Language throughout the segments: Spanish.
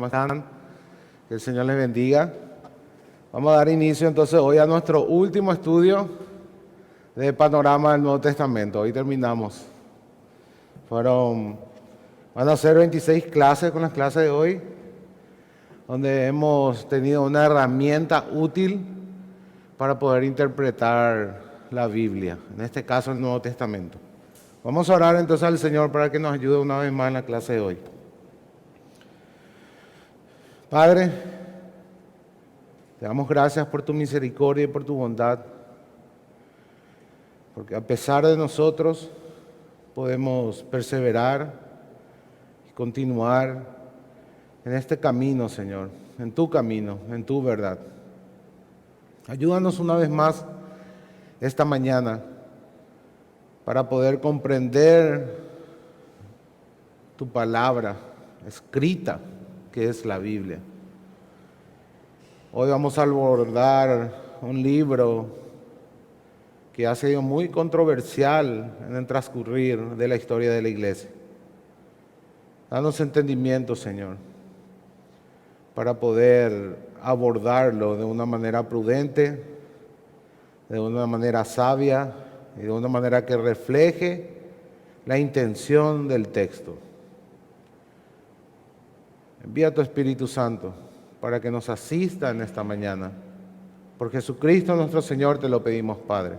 están? Que el Señor les bendiga. Vamos a dar inicio entonces hoy a nuestro último estudio de Panorama del Nuevo Testamento. Hoy terminamos. Van a ser 26 clases con las clases de hoy, donde hemos tenido una herramienta útil para poder interpretar la Biblia, en este caso el Nuevo Testamento. Vamos a orar entonces al Señor para que nos ayude una vez más en la clase de hoy. Padre, te damos gracias por tu misericordia y por tu bondad, porque a pesar de nosotros podemos perseverar y continuar en este camino, Señor, en tu camino, en tu verdad. Ayúdanos una vez más esta mañana para poder comprender tu palabra escrita, que es la Biblia. Hoy vamos a abordar un libro que ha sido muy controversial en el transcurrir de la historia de la iglesia. Danos entendimiento, Señor, para poder abordarlo de una manera prudente, de una manera sabia y de una manera que refleje la intención del texto. Envía tu Espíritu Santo para que nos asista en esta mañana. Por Jesucristo nuestro Señor te lo pedimos, Padre.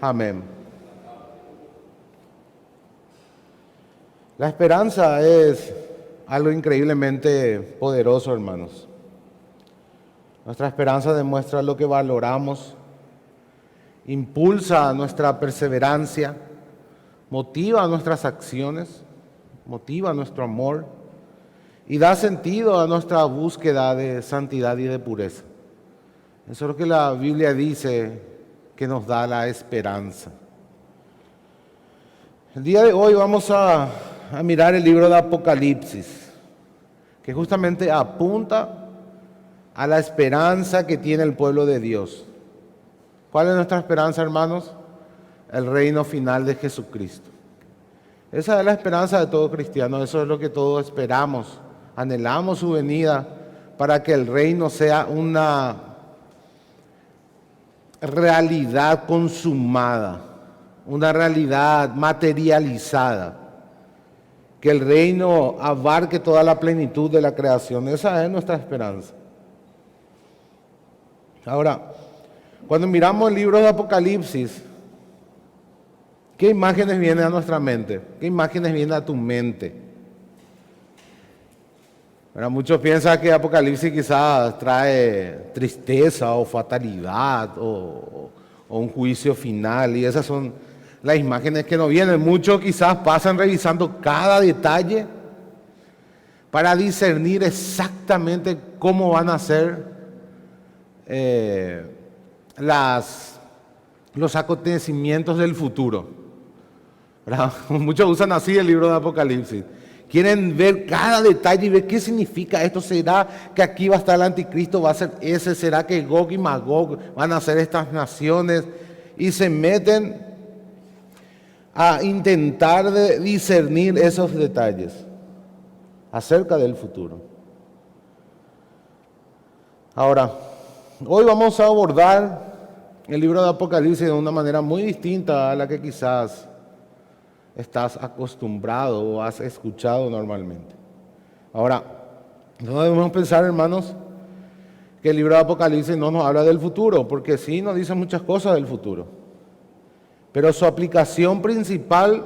Amén. La esperanza es algo increíblemente poderoso, hermanos. Nuestra esperanza demuestra lo que valoramos, impulsa nuestra perseverancia, motiva nuestras acciones, motiva nuestro amor y da sentido a nuestra búsqueda de santidad y de pureza. Eso es lo que la Biblia dice que nos da la esperanza. El día de hoy vamos a mirar el libro de Apocalipsis, que justamente apunta a la esperanza que tiene el pueblo de Dios. ¿Cuál es nuestra esperanza, hermanos? El reino final de Jesucristo. Esa es la esperanza de todo cristiano, eso es lo que todos esperamos. Anhelamos su venida para que el reino sea una realidad consumada, una realidad materializada, que el reino abarque toda la plenitud de la creación. Esa es nuestra esperanza. Ahora, cuando miramos el libro de Apocalipsis, ¿qué imágenes vienen a nuestra mente? ¿Qué imágenes vienen a tu mente? Ahora, muchos piensan que Apocalipsis quizás trae tristeza o fatalidad o un juicio final, y esas son las imágenes que nos vienen. Muchos quizás pasan revisando cada detalle para discernir exactamente cómo van a ser los acontecimientos del futuro. ¿Verdad? Muchos usan así el libro de Apocalipsis. Quieren ver cada detalle y ver qué significa esto. ¿Será que aquí va a estar el anticristo? ¿Va a ser ese? ¿Será que Gog y Magog van a ser estas naciones? Y se meten a intentar discernir esos detalles acerca del futuro. Ahora, hoy vamos a abordar el libro de Apocalipsis de una manera muy distinta a la que quizás estás acostumbrado o has escuchado normalmente. Ahora, no debemos pensar, hermanos, que el libro de Apocalipsis no nos habla del futuro, porque sí nos dice muchas cosas del futuro, pero su aplicación principal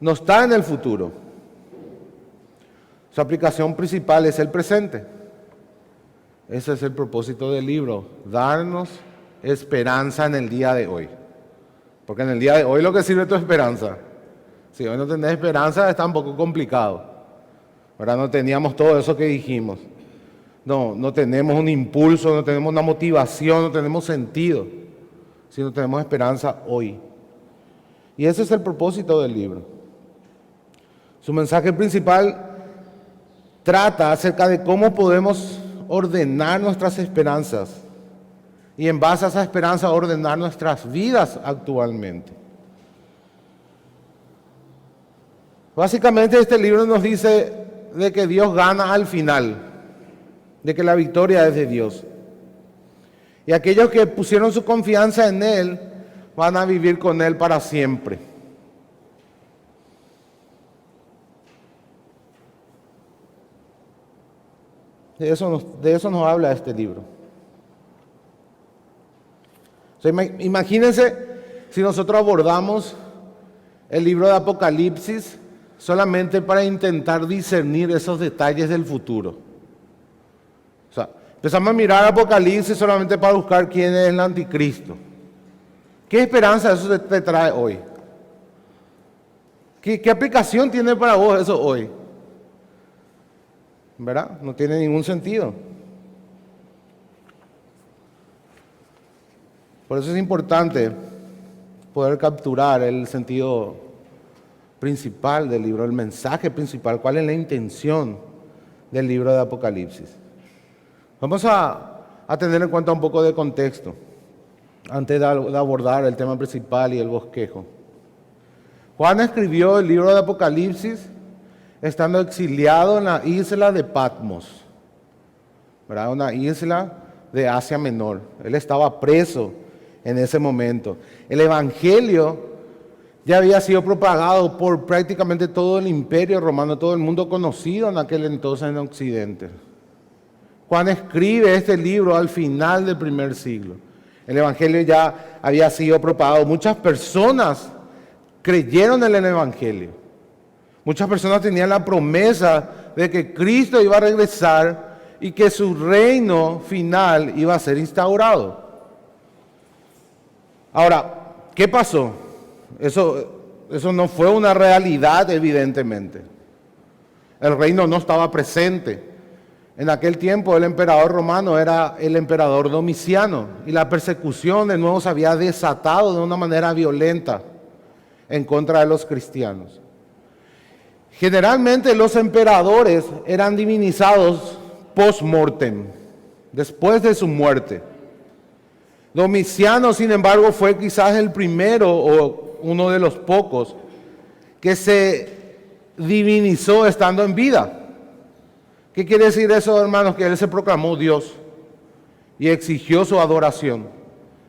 no está en el futuro. Su aplicación principal es el presente. Ese es el propósito del libro, darnos esperanza en el día de hoy. Porque en el día de hoy lo que sirve es tu esperanza. Si hoy no tenés esperanza, está un poco complicado. Ahora no teníamos todo eso que dijimos. No tenemos un impulso, no tenemos una motivación, no tenemos sentido. Si no tenemos esperanza hoy. Y ese es el propósito del libro. Su mensaje principal trata acerca de cómo podemos ordenar nuestras esperanzas y en base a esa esperanza ordenar nuestras vidas actualmente. Básicamente este libro nos dice de que Dios gana al final, de que la victoria es de Dios. Y aquellos que pusieron su confianza en Él van a vivir con Él para siempre. De eso nos habla este libro. O sea, imagínense si nosotros abordamos el libro de Apocalipsis solamente para intentar discernir esos detalles del futuro. O sea, empezamos a mirar Apocalipsis solamente para buscar quién es el anticristo. ¿Qué esperanza eso te trae hoy? ¿Qué aplicación tiene para vos eso hoy? ¿Verdad? No tiene ningún sentido. Por eso es importante poder capturar el sentido principal del libro, el mensaje principal, cuál es la intención del libro de Apocalipsis. Vamos a tener en cuenta un poco de contexto antes de abordar el tema principal y el bosquejo. Juan escribió el libro de Apocalipsis estando exiliado en la isla de Patmos, ¿verdad? Una isla de Asia Menor. Él estaba preso en ese momento. El evangelio ya había sido propagado por prácticamente todo el imperio romano, todo el mundo conocido en aquel entonces en Occidente. Juan escribe este libro al final del primer siglo. El evangelio ya había sido propagado. Muchas personas creyeron en el evangelio. Muchas personas tenían la promesa de que Cristo iba a regresar y que su reino final iba a ser instaurado. Ahora, ¿qué pasó? Eso no fue una realidad, evidentemente. El reino no estaba presente. En aquel tiempo el emperador romano era el emperador Domiciano y la persecución de nuevo se había desatado de una manera violenta en contra de los cristianos. Generalmente los emperadores eran divinizados post-mortem, después de su muerte. Domiciano, sin embargo, fue quizás el primero o uno de los pocos que se divinizó estando en vida. ¿Qué quiere decir eso, hermanos? Que él se proclamó Dios y exigió su adoración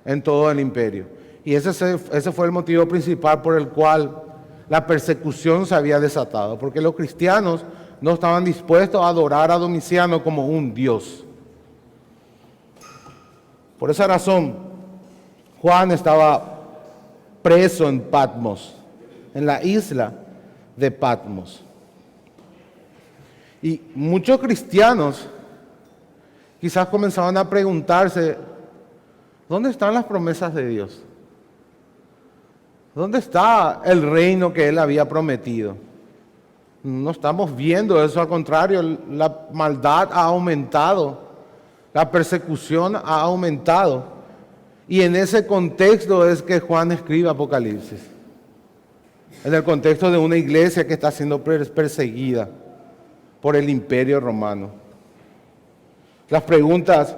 en todo el imperio. Y ese fue el motivo principal por el cual la persecución se había desatado, porque los cristianos no estaban dispuestos a adorar a Domiciano como un Dios. Por esa razón, Juan estaba preso en Patmos, en la isla de Patmos. Y muchos cristianos quizás comenzaban a preguntarse, ¿dónde están las promesas de Dios? ¿Dónde está el reino que Él había prometido? No estamos viendo eso, al contrario, la maldad ha aumentado, la persecución ha aumentado. Y en ese contexto es que Juan escribe Apocalipsis. En el contexto de una iglesia que está siendo perseguida por el imperio romano. Las preguntas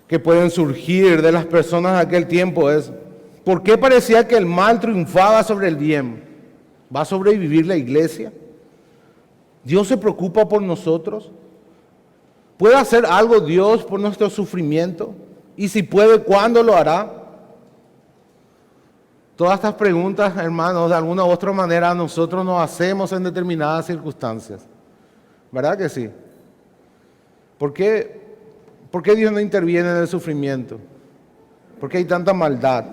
que pueden surgir de las personas de aquel tiempo es, ¿por qué parecía que el mal triunfaba sobre el bien? ¿Va a sobrevivir la iglesia? ¿Dios se preocupa por nosotros? ¿Puede hacer algo Dios por nuestro sufrimiento? Y si puede, ¿cuándo lo hará? Todas estas preguntas, hermanos, de alguna u otra manera nosotros nos hacemos en determinadas circunstancias. ¿Verdad que sí? ¿Por qué Dios no interviene en el sufrimiento? ¿Por qué hay tanta maldad?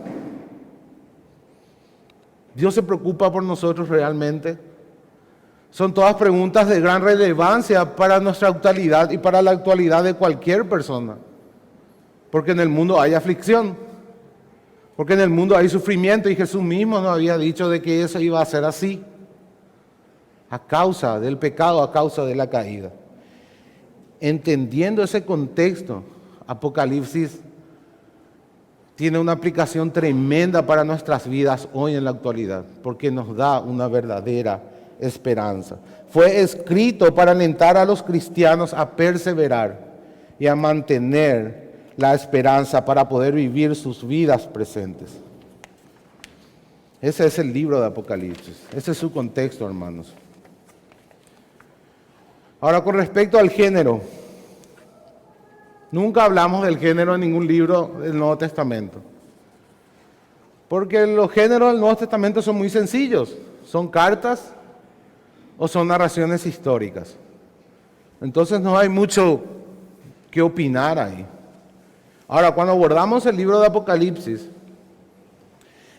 ¿Dios se preocupa por nosotros realmente? Son todas preguntas de gran relevancia para nuestra actualidad y para la actualidad de cualquier persona. Porque en el mundo hay aflicción, porque en el mundo hay sufrimiento y Jesús mismo nos había dicho de que eso iba a ser así, a causa del pecado, a causa de la caída. Entendiendo ese contexto, Apocalipsis tiene una aplicación tremenda para nuestras vidas hoy en la actualidad, porque nos da una verdadera esperanza. Fue escrito para alentar a los cristianos a perseverar y a mantener la esperanza para poder vivir sus vidas presentes. Ese es el libro de Apocalipsis, ese es su contexto, hermanos. Ahora, con respecto al género, nunca hablamos del género en ningún libro del Nuevo Testamento. Porque los géneros del Nuevo Testamento son muy sencillos. Son cartas o son narraciones históricas. Entonces no hay mucho que opinar ahí. Ahora, cuando abordamos el libro de Apocalipsis,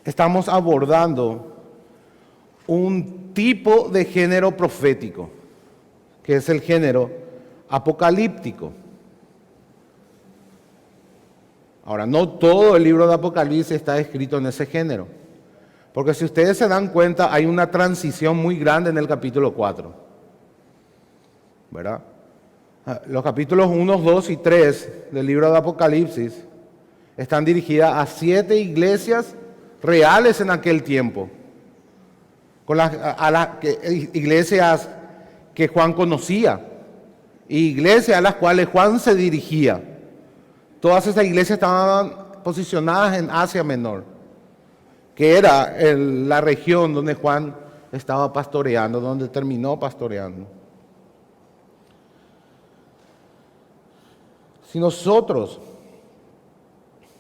estamos abordando un tipo de género profético, que es el género apocalíptico. Ahora, no todo el libro de Apocalipsis está escrito en ese género, porque si ustedes se dan cuenta, hay una transición muy grande en el capítulo 4, ¿verdad? Los capítulos 1, 2 y 3 del libro de Apocalipsis están dirigidas a 7 iglesias reales en aquel tiempo, iglesias que Juan conocía, y iglesias a las cuales Juan se dirigía. Todas esas iglesias estaban posicionadas en Asia Menor, que era la región donde Juan estaba pastoreando, donde terminó pastoreando. Si nosotros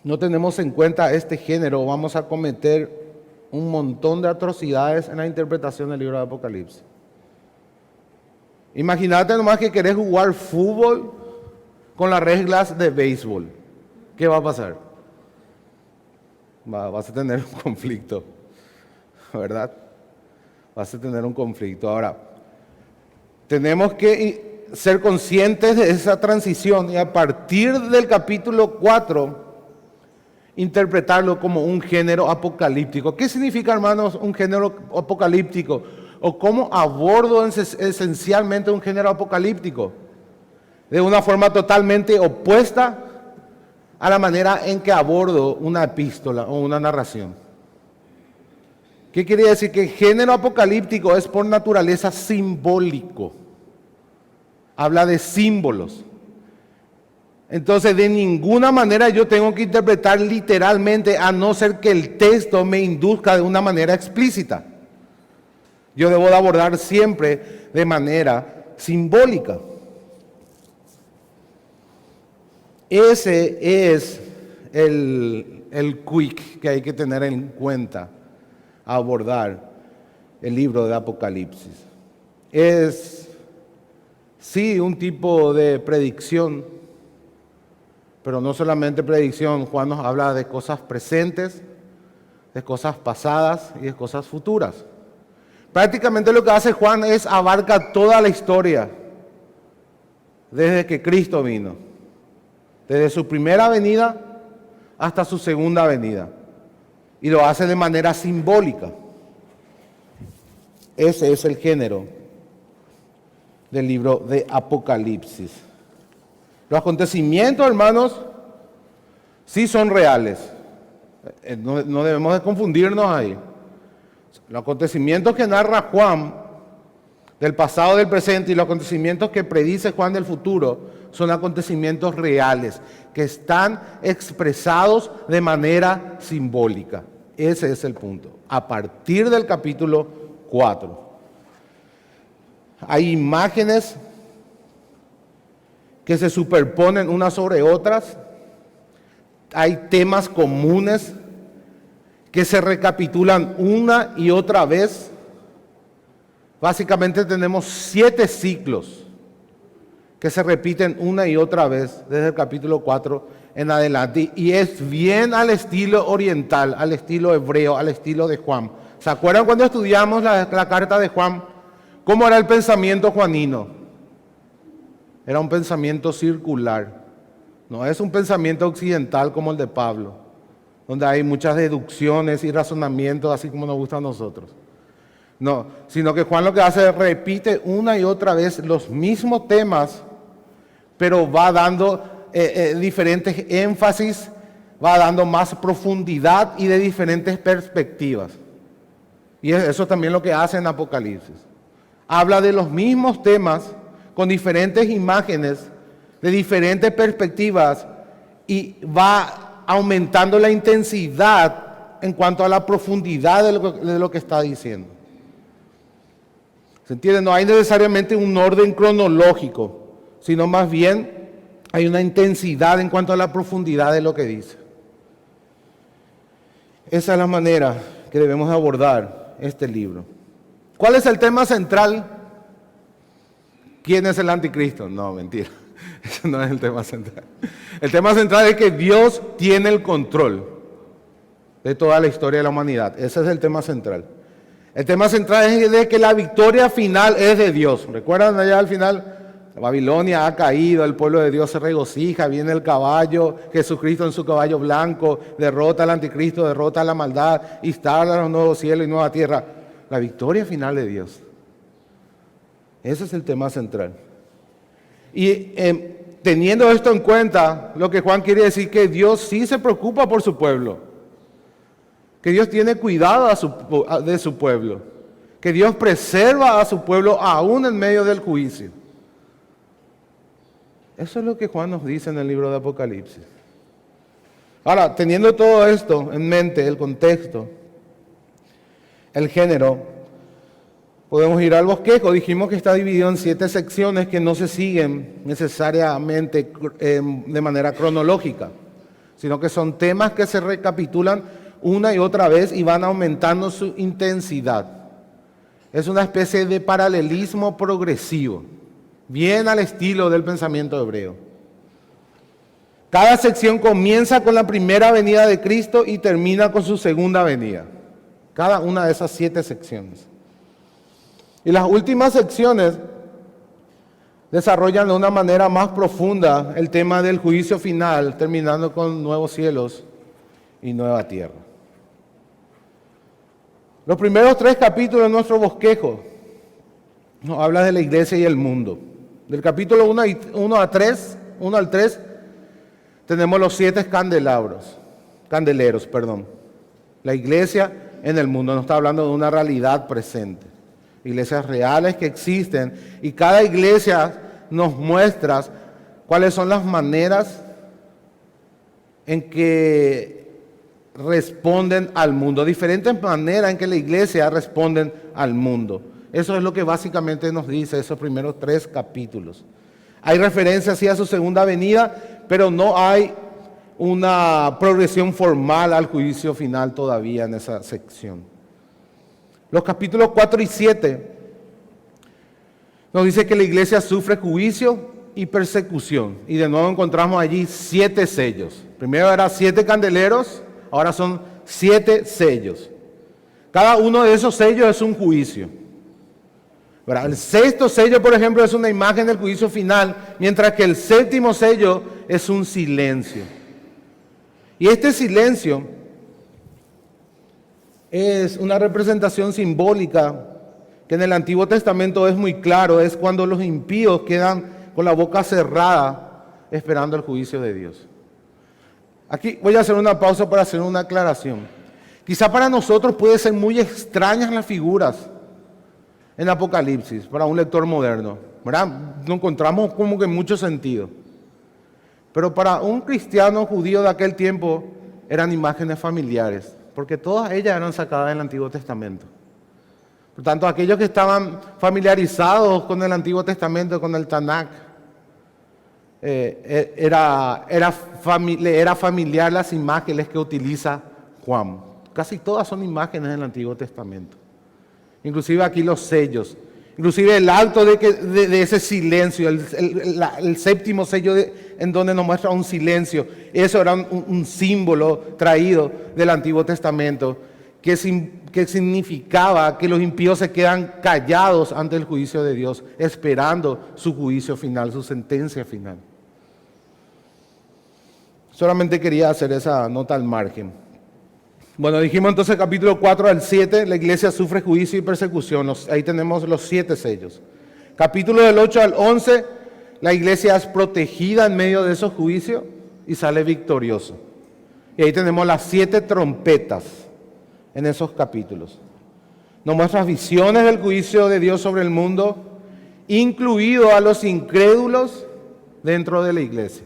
no tenemos en cuenta este género, vamos a cometer un montón de atrocidades en la interpretación del libro de Apocalipsis. Imagínate nomás que querés jugar fútbol con las reglas de béisbol. ¿Qué va a pasar? Vas a tener un conflicto, ¿verdad? Vas a tener un conflicto. Ahora, tenemos que ser conscientes de esa transición y a partir del capítulo 4 interpretarlo como un género apocalíptico. ¿Qué significa, hermanos, un género apocalíptico? ¿O cómo abordo esencialmente un género apocalíptico? De una forma totalmente opuesta a la manera en que abordo una epístola o una narración. ¿Qué quiere decir? Que el género apocalíptico es por naturaleza simbólico. Habla de símbolos. Entonces, de ninguna manera yo tengo que interpretar literalmente, a no ser que el texto me induzca de una manera explícita. Yo debo de abordar siempre de manera simbólica. Ese es el quick que hay que tener en cuenta a abordar el libro de Apocalipsis. Es, sí, un tipo de predicción, pero no solamente predicción. Juan nos habla de cosas presentes, de cosas pasadas y de cosas futuras. Prácticamente lo que hace Juan es abarca toda la historia desde que Cristo vino, desde su primera venida hasta su segunda venida, y lo hace de manera simbólica. Ese es el género del libro de Apocalipsis. Los acontecimientos, hermanos, sí son reales. No debemos de confundirnos ahí. Los acontecimientos que narra Juan del pasado, del presente, y los acontecimientos que predice Juan del futuro son acontecimientos reales, que están expresados de manera simbólica. Ese es el punto. A partir del capítulo 4. Hay imágenes que se superponen unas sobre otras. Hay temas comunes que se recapitulan una y otra vez. Básicamente tenemos 7 ciclos que se repiten una y otra vez desde el capítulo 4 en adelante. Y es bien al estilo oriental, al estilo hebreo, al estilo de Juan. ¿Se acuerdan cuando estudiamos la carta de Juan? ¿Cómo era el pensamiento juanino? Era un pensamiento circular. No es un pensamiento occidental como el de Pablo, donde hay muchas deducciones y razonamientos, así como nos gusta a nosotros. No, sino que Juan lo que hace es repite una y otra vez los mismos temas, pero va dando diferentes énfasis, va dando más profundidad y de diferentes perspectivas. Y eso también lo que hace en Apocalipsis. Habla de los mismos temas con diferentes imágenes, de diferentes perspectivas, y va aumentando la intensidad en cuanto a la profundidad de lo que está diciendo. ¿Se entiende? No hay necesariamente un orden cronológico, sino más bien hay una intensidad en cuanto a la profundidad de lo que dice. Esa es la manera que debemos abordar este libro. ¿Cuál es el tema central? ¿Quién es el anticristo? No, mentira. Ese no es el tema central. El tema central es que Dios tiene el control de toda la historia de la humanidad. Ese es el tema central. El tema central es de que la victoria final es de Dios. ¿Recuerdan allá al final? Babilonia ha caído, el pueblo de Dios se regocija, viene el caballo, Jesucristo en su caballo blanco, derrota al anticristo, derrota a la maldad, instala los nuevos cielos y nueva tierra. La victoria final de Dios. Ese es el tema central. Y teniendo esto en cuenta, lo que Juan quiere decir que Dios sí se preocupa por su pueblo, que Dios tiene cuidado de su pueblo, que Dios preserva a su pueblo aún en medio del juicio. Eso es lo que Juan nos dice en el libro de Apocalipsis. Ahora, teniendo todo esto en mente, el contexto, el género, podemos ir al bosquejo. Dijimos que está dividido en 7 secciones que no se siguen necesariamente de manera cronológica, sino que son temas que se recapitulan una y otra vez y van aumentando su intensidad. Es una especie de paralelismo progresivo, bien al estilo del pensamiento hebreo. Cada sección comienza con la primera venida de Cristo y termina con su segunda venida. Cada una de esas 7 secciones. Y las últimas secciones desarrollan de una manera más profunda el tema del juicio final, terminando con nuevos cielos y nueva tierra. Los primeros 3 capítulos de nuestro bosquejo nos habla de la iglesia y el mundo. Del capítulo 1 al 3, tenemos los 7 candeleros. La iglesia en el mundo, nos está hablando de una realidad presente. Iglesias reales que existen, y cada iglesia nos muestra cuáles son las maneras en que responden al mundo, diferentes maneras en que la iglesia responden al mundo. Eso es lo que básicamente nos dice esos primeros 3 capítulos. Hay referencia sí a su segunda venida, pero no hay una progresión formal al juicio final todavía en esa sección. Los capítulos 4 y 7 nos dice que la iglesia sufre juicio y persecución. Y de nuevo encontramos allí 7 sellos. Primero eran 7 candeleros, ahora son 7 sellos. Cada uno de esos sellos es un juicio. ¿Verdad? El 6º sello, por ejemplo, es una imagen del juicio final, mientras que el 7º sello es un silencio. Y este silencio es una representación simbólica que en el Antiguo Testamento es muy claro, es cuando los impíos quedan con la boca cerrada esperando el juicio de Dios. Aquí voy a hacer una pausa para hacer una aclaración. Quizá para nosotros puede ser muy extrañas las figuras en Apocalipsis, para un lector moderno, ¿verdad? No encontramos como que mucho sentido. Pero para un cristiano judío de aquel tiempo eran imágenes familiares, porque todas ellas eran sacadas del Antiguo Testamento. Por tanto, aquellos que estaban familiarizados con el Antiguo Testamento, con el Tanakh, era familiar las imágenes que utiliza Juan. Casi todas son imágenes del Antiguo Testamento. Inclusive aquí los sellos, inclusive el acto de ese silencio, el 7º sello en donde nos muestra un silencio, eso era un símbolo traído del Antiguo Testamento que significaba que los impíos se quedan callados ante el juicio de Dios, esperando su juicio final, su sentencia final. Solamente quería hacer esa nota al margen. Bueno, dijimos entonces capítulo 4 al 7, la iglesia sufre juicio y persecución. Ahí tenemos los 7 sellos. Capítulo del 8 al 11, la iglesia es protegida en medio de esos juicios y sale victorioso. Y ahí tenemos las 7 trompetas en esos capítulos. Nos muestra visiones del juicio de Dios sobre el mundo, incluido a los incrédulos dentro de la iglesia.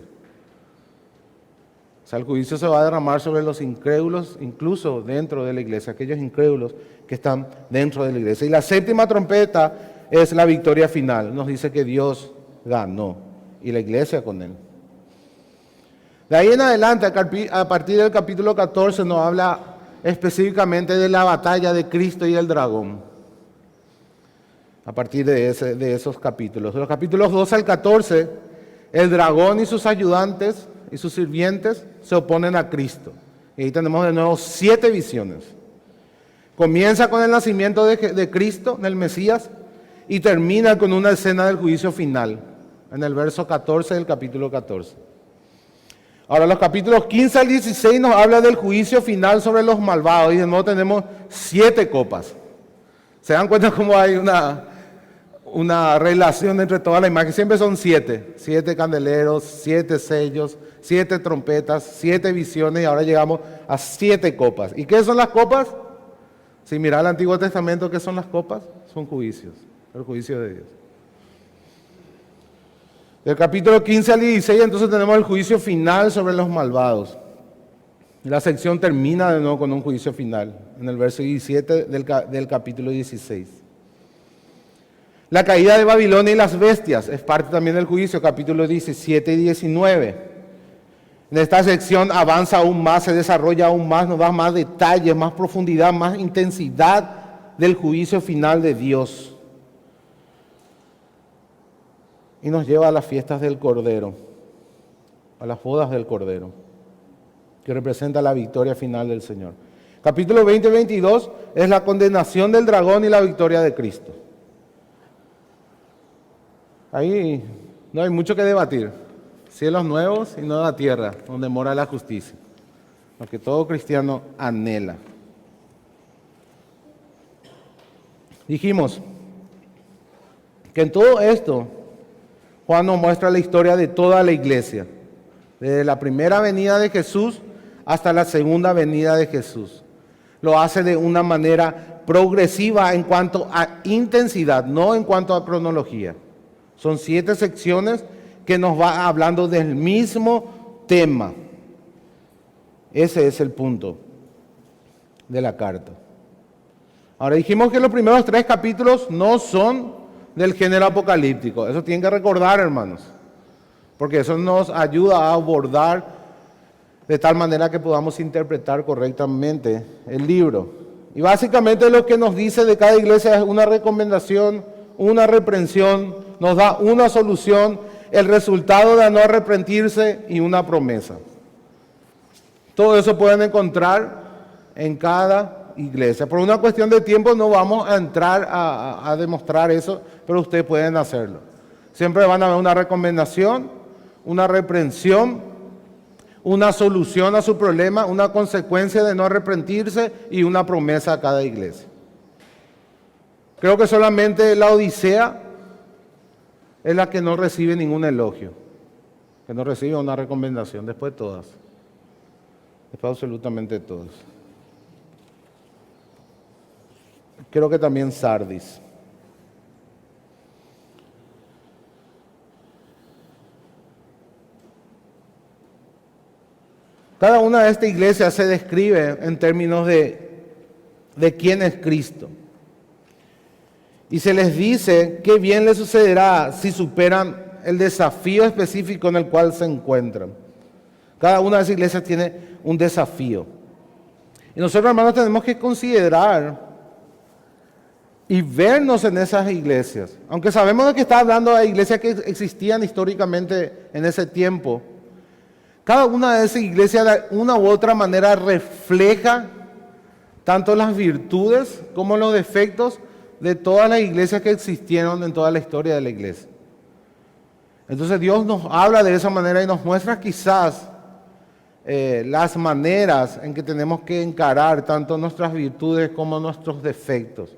O sea, el juicio se va a derramar sobre los incrédulos, incluso dentro de la iglesia, aquellos incrédulos que están dentro de la iglesia. Y la 7ª trompeta es la victoria final. Nos dice que Dios ganó y la iglesia con él. De ahí en adelante, a partir del capítulo 14, nos habla específicamente de la batalla de Cristo y el dragón. A partir de esos capítulos. De los capítulos 12 al 14, el dragón y sus ayudantes y sus sirvientes se oponen a Cristo. Y ahí tenemos de nuevo 7 visiones. Comienza con el nacimiento de Cristo, del Mesías, y termina con una escena del juicio final, en el verso 14 del capítulo 14. Ahora, los capítulos 15 al 16 nos habla del juicio final sobre los malvados, y de nuevo tenemos 7 copas. ¿Se dan cuenta cómo hay una relación entre toda la imagen? Siempre son 7. 7 candeleros, 7 sellos, 7 trompetas, 7 visiones, y ahora llegamos a 7 copas. ¿Y qué son las copas? Si mira el Antiguo Testamento, ¿qué son las copas? Son juicios, el juicio de Dios. Del capítulo 15 al 16, entonces tenemos el juicio final sobre los malvados. La sección termina de nuevo con un juicio final, en el verso 17 del capítulo 16. La caída de Babilonia y las bestias es parte también del juicio, capítulos 17 y 19. En esta sección avanza aún más, se desarrolla aún más, nos da más detalle, más profundidad, más intensidad del juicio final de Dios. Y nos lleva a las fiestas del Cordero, a las bodas del Cordero, que representa la victoria final del Señor. Capítulo 20 y 22 es la condenación del dragón y la victoria de Cristo. Ahí no hay mucho que debatir. Cielos nuevos y nueva tierra, donde mora la justicia. Lo que todo cristiano anhela. Dijimos que en todo esto, Juan nos muestra la historia de toda la iglesia. Desde la primera venida de Jesús hasta la segunda venida de Jesús. Lo hace de una manera progresiva en cuanto a intensidad, no en cuanto a cronología. Son 7 secciones que nos va hablando del mismo tema. Ese es el punto de la carta. Ahora dijimos que los primeros 3 capítulos no son del género apocalíptico. Eso tienen que recordar, hermanos, porque eso nos ayuda a abordar de tal manera que podamos interpretar correctamente el libro. Y básicamente lo que nos dice de cada iglesia es una recomendación, una reprensión, nos da una solución, el resultado de no arrepentirse y una promesa. Todo eso pueden encontrar en cada iglesia. Por una cuestión de tiempo no vamos a entrar a demostrar eso, pero ustedes pueden hacerlo. Siempre van a ver una recomendación, una reprensión, una solución a su problema, una consecuencia de no arrepentirse y una promesa a cada iglesia. Creo que solamente la Odisea es la que no recibe ningún elogio, que no recibe una recomendación, después todas, después absolutamente todas. Creo que también Sardis. Cada una de estas iglesias se describe en términos de quién es Cristo. Y se les dice qué bien les sucederá si superan el desafío específico en el cual se encuentran. Cada una de esas iglesias tiene un desafío. Y nosotros, hermanos, tenemos que considerar y vernos en esas iglesias. Aunque sabemos de que está hablando de iglesias que existían históricamente en ese tiempo, cada una de esas iglesias de una u otra manera refleja tanto las virtudes como los defectos de todas las iglesias que existieron en toda la historia de la iglesia. Entonces Dios nos habla de esa manera y nos muestra quizás las maneras en que tenemos que encarar tanto nuestras virtudes como nuestros defectos.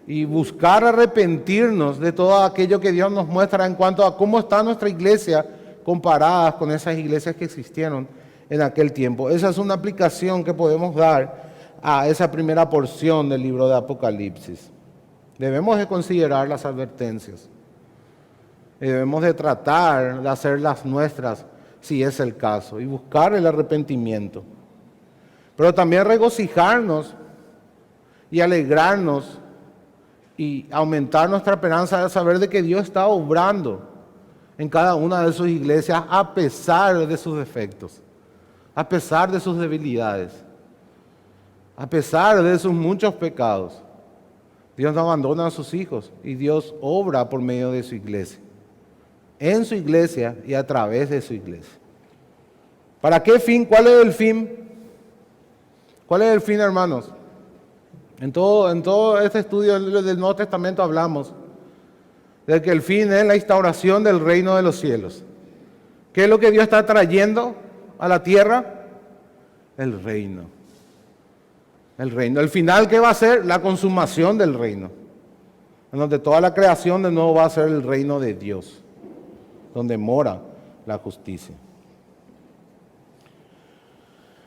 Y buscar arrepentirnos de todo aquello que Dios nos muestra en cuanto a cómo está nuestra iglesia comparadas con esas iglesias que existieron en aquel tiempo. Esa es una aplicación que podemos dar a esa primera porción del libro de Apocalipsis. Debemos de considerar las advertencias. Y debemos de tratar de hacerlas nuestras si es el caso y buscar el arrepentimiento. Pero también regocijarnos y alegrarnos y aumentar nuestra esperanza es saber de que Dios está obrando en cada una de sus iglesias a pesar de sus defectos, a pesar de sus debilidades, a pesar de sus muchos pecados. Dios no abandona a sus hijos y Dios obra por medio de su iglesia, en su iglesia y a través de su iglesia. ¿Para qué fin? ¿Cuál es el fin? ¿Cuál es el fin, hermanos? En todo este estudio del Nuevo Testamento hablamos de que el fin es la instauración del reino de los cielos. ¿Qué es lo que Dios está trayendo a la tierra? El reino. El reino. El final, ¿qué va a ser? La consumación del reino. En donde toda la creación de nuevo va a ser el reino de Dios, donde mora la justicia.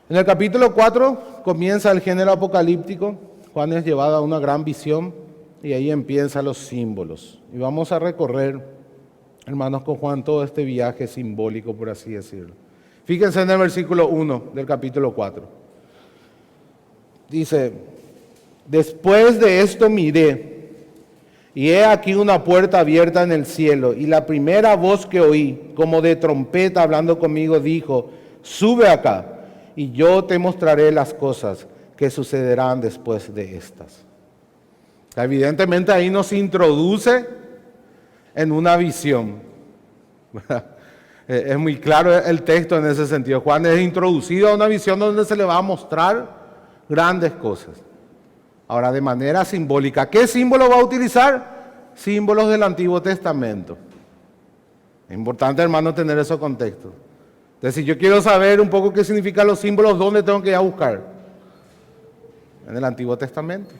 En el capítulo 4 comienza el género apocalíptico. Juan es llevado a una gran visión y ahí empiezan los símbolos. Y vamos a recorrer, hermanos, con Juan todo este viaje simbólico, por así decirlo. Fíjense en el versículo 1 del capítulo 4. Dice, después de esto miré, y he aquí una puerta abierta en el cielo, y la primera voz que oí, como de trompeta hablando conmigo, dijo, sube acá, y yo te mostraré las cosas que sucederán después de estas. Evidentemente ahí nos introduce en una visión. Es muy claro el texto en ese sentido. Juan es introducido a una visión donde se le va a mostrar grandes cosas. Ahora, de manera simbólica. ¿Qué símbolo va a utilizar? Símbolos del Antiguo Testamento. Es importante, hermano, tener esos contextos. Entonces, si yo quiero saber un poco qué significan los símbolos, ¿dónde tengo que ir a buscar? En el Antiguo Testamento.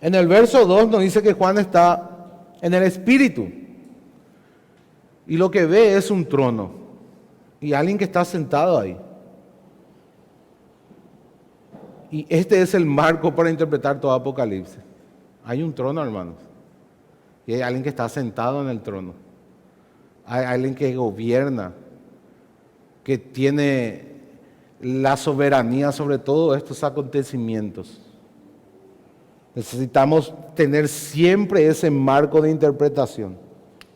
En el verso 2 nos dice que Juan está en el Espíritu. Y lo que ve es un trono. Y alguien que está sentado ahí. Y este es el marco para interpretar todo Apocalipsis. Hay un trono, hermanos. Y hay alguien que está sentado en el trono. Hay alguien que gobierna, que tiene la soberanía sobre todos estos acontecimientos. Necesitamos tener siempre ese marco de interpretación.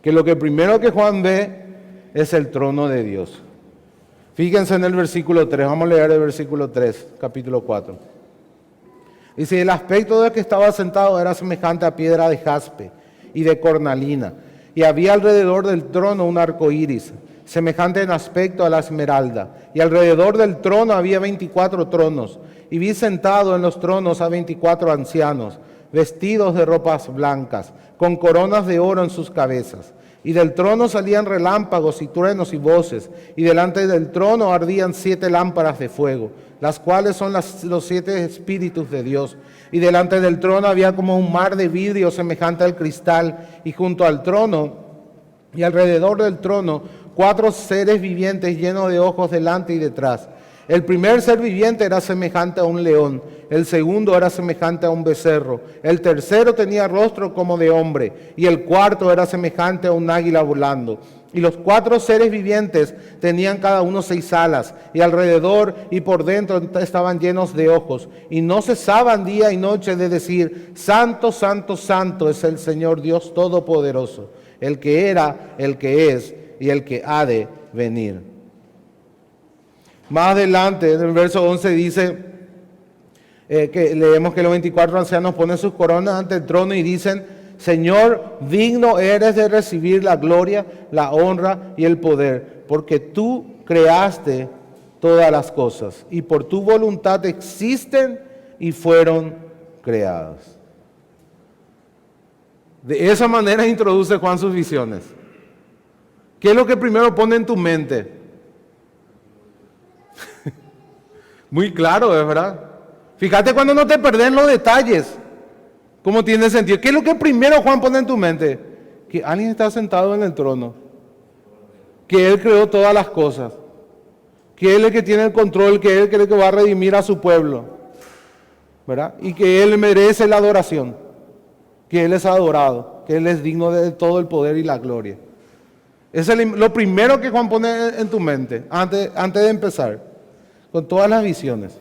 Que lo que primero que Juan ve es el trono de Dios. Fíjense en el versículo 3, vamos a leer el versículo 3, capítulo 4. Dice, el aspecto del que estaba sentado era semejante a piedra de jaspe y de cornalina, y había alrededor del trono un arco iris, semejante en aspecto a la esmeralda, y alrededor del trono había 24 tronos, y vi sentado en los tronos a 24 ancianos, vestidos de ropas blancas, con coronas de oro en sus cabezas. Y del trono salían relámpagos y truenos y voces, y delante del trono ardían 7 lámparas de fuego, las cuales son los 7 espíritus de Dios. Y delante del trono había como un mar de vidrio semejante al cristal, y junto al trono y alrededor del trono 4 seres vivientes llenos de ojos delante y detrás. El primer ser viviente era semejante a un león, el segundo era semejante a un becerro, el tercero tenía rostro como de hombre, y el cuarto era semejante a un águila volando. Y los 4 seres vivientes tenían cada uno 6 alas, y alrededor y por dentro estaban llenos de ojos, y no cesaban día y noche de decir, Santo, Santo, Santo es el Señor Dios Todopoderoso, el que era, el que es y el que ha de venir. Más adelante, en el verso 11 dice, que leemos que los 24 ancianos ponen sus coronas ante el trono y dicen, Señor, digno eres de recibir la gloria, la honra y el poder, porque tú creaste todas las cosas y por tu voluntad existen y fueron creadas. De esa manera introduce Juan sus visiones. ¿Qué es lo que primero pone en tu mente? Muy claro, ¿es verdad? Fíjate cuando no te perdés los detalles, cómo tiene sentido. ¿Qué es lo que primero Juan pone en tu mente? Que alguien está sentado en el trono, que Él creó todas las cosas, que Él es el que tiene el control, que Él es el que va a redimir a su pueblo, ¿verdad? Y que Él merece la adoración, que Él es adorado, que Él es digno de todo el poder y la gloria. Es lo primero que Juan pone en tu mente, antes de empezar, con todas las visiones.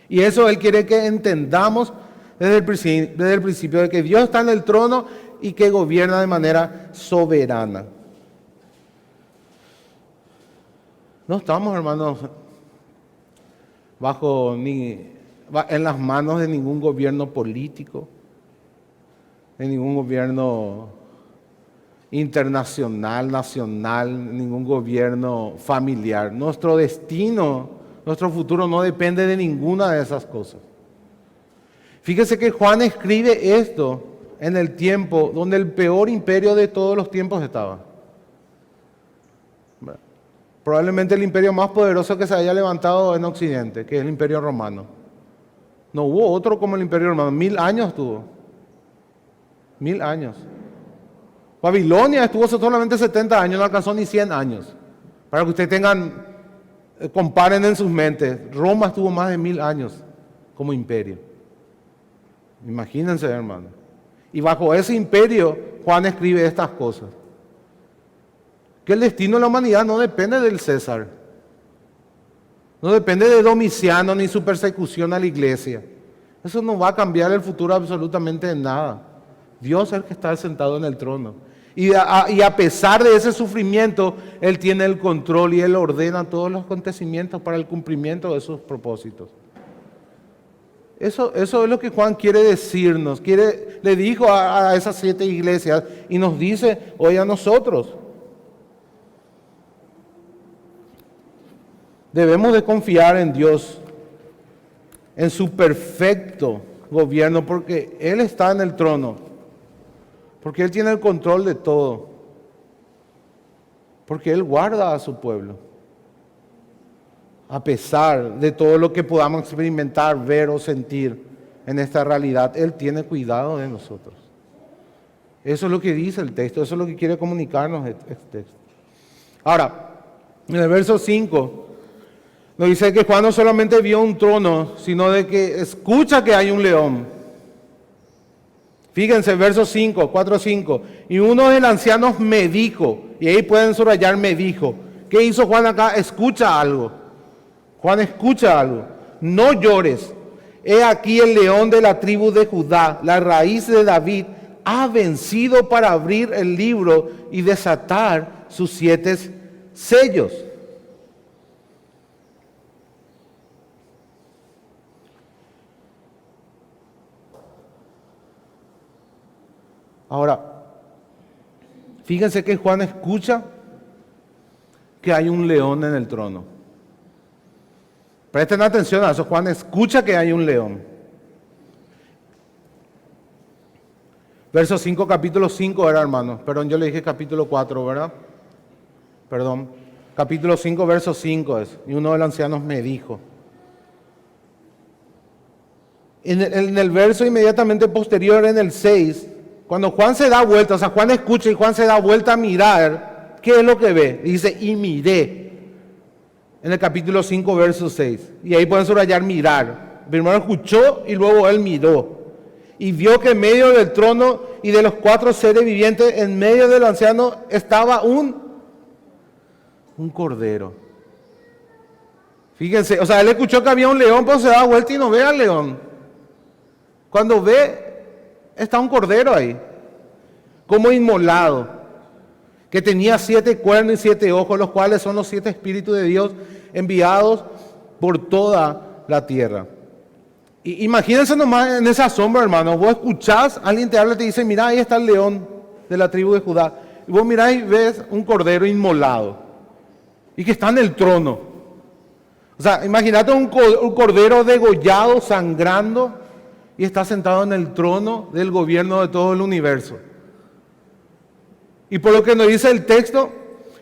Y eso Él quiere que entendamos desde el principio, de que Dios está en el trono y que gobierna de manera soberana. No estamos, hermanos, en las manos de ningún gobierno político, de ningún gobierno internacional, nacional, ningún gobierno familiar. Nuestro destino, nuestro futuro no depende de ninguna de esas cosas. Fíjese que Juan escribe esto en el tiempo donde el peor imperio de todos los tiempos estaba. Probablemente el imperio más poderoso que se haya levantado en Occidente, que es el Imperio Romano. No hubo otro como el Imperio Romano. 1000 años tuvo. 1000 años. Babilonia estuvo solamente 70 años, no alcanzó ni 100 años. Para que ustedes comparen en sus mentes. Roma estuvo más de 1000 años como imperio. Imagínense, hermano. Y bajo ese imperio, Juan escribe estas cosas. Que el destino de la humanidad no depende del César. No depende de Domiciano ni su persecución a la iglesia. Eso no va a cambiar el futuro absolutamente en nada. Dios es el que está sentado en el trono. Y a pesar de ese sufrimiento, Él tiene el control y Él ordena todos los acontecimientos para el cumplimiento de sus propósitos. Eso es lo que Juan quiere decirnos. Le dijo a esas 7 iglesias y nos dice hoy a nosotros. Debemos de confiar en Dios, en su perfecto gobierno, porque Él está en el trono, porque Él tiene el control de todo, porque Él guarda a su pueblo. A pesar de todo lo que podamos experimentar, ver o sentir en esta realidad, Él tiene cuidado de nosotros. Eso es lo que dice el texto, eso es lo que quiere comunicarnos este texto. Ahora, en el verso 5, nos dice que Juan no solamente vio un trono, sino de que escucha que hay un león. Fíjense, verso 5, 4-5. Y uno de los ancianos me dijo, y ahí pueden subrayar me dijo. ¿Qué hizo Juan acá? Escucha algo. Juan escucha algo. No llores. He aquí el león de la tribu de Judá, la raíz de David, ha vencido para abrir el libro y desatar sus 7 sellos. Ahora, fíjense que Juan escucha que hay un león en el trono. Presten atención a eso, Juan escucha que hay un león. Verso 5, capítulo 5 era, hermano. Perdón, yo le dije capítulo 4, ¿verdad? Perdón. Capítulo 5, verso 5 es. Y uno de los ancianos me dijo. En el verso inmediatamente posterior, en el 6, cuando Juan se da vuelta, o sea, Juan escucha y Juan se da vuelta a mirar, ¿qué es lo que ve? Dice, y miré. En el capítulo 5, verso 6. Y ahí pueden subrayar mirar. Primero escuchó y luego él miró. Y vio que en medio del trono y de los 4 seres vivientes, en medio del anciano, estaba un cordero. Fíjense, o sea, él escuchó que había un león, pero se da vuelta y no ve al león. Cuando ve, está un cordero ahí, como inmolado, que tenía 7 cuernos y 7 ojos, los cuales son los 7 espíritus de Dios enviados por toda la tierra. Y imagínense nomás en esa sombra, hermano. Vos escuchás, alguien te habla y te dice, mira, ahí está el león de la tribu de Judá. Y vos mirás y ves un cordero inmolado y que está en el trono. O sea, imagínate un cordero degollado, sangrando, y está sentado en el trono del gobierno de todo el universo. Y por lo que nos dice el texto,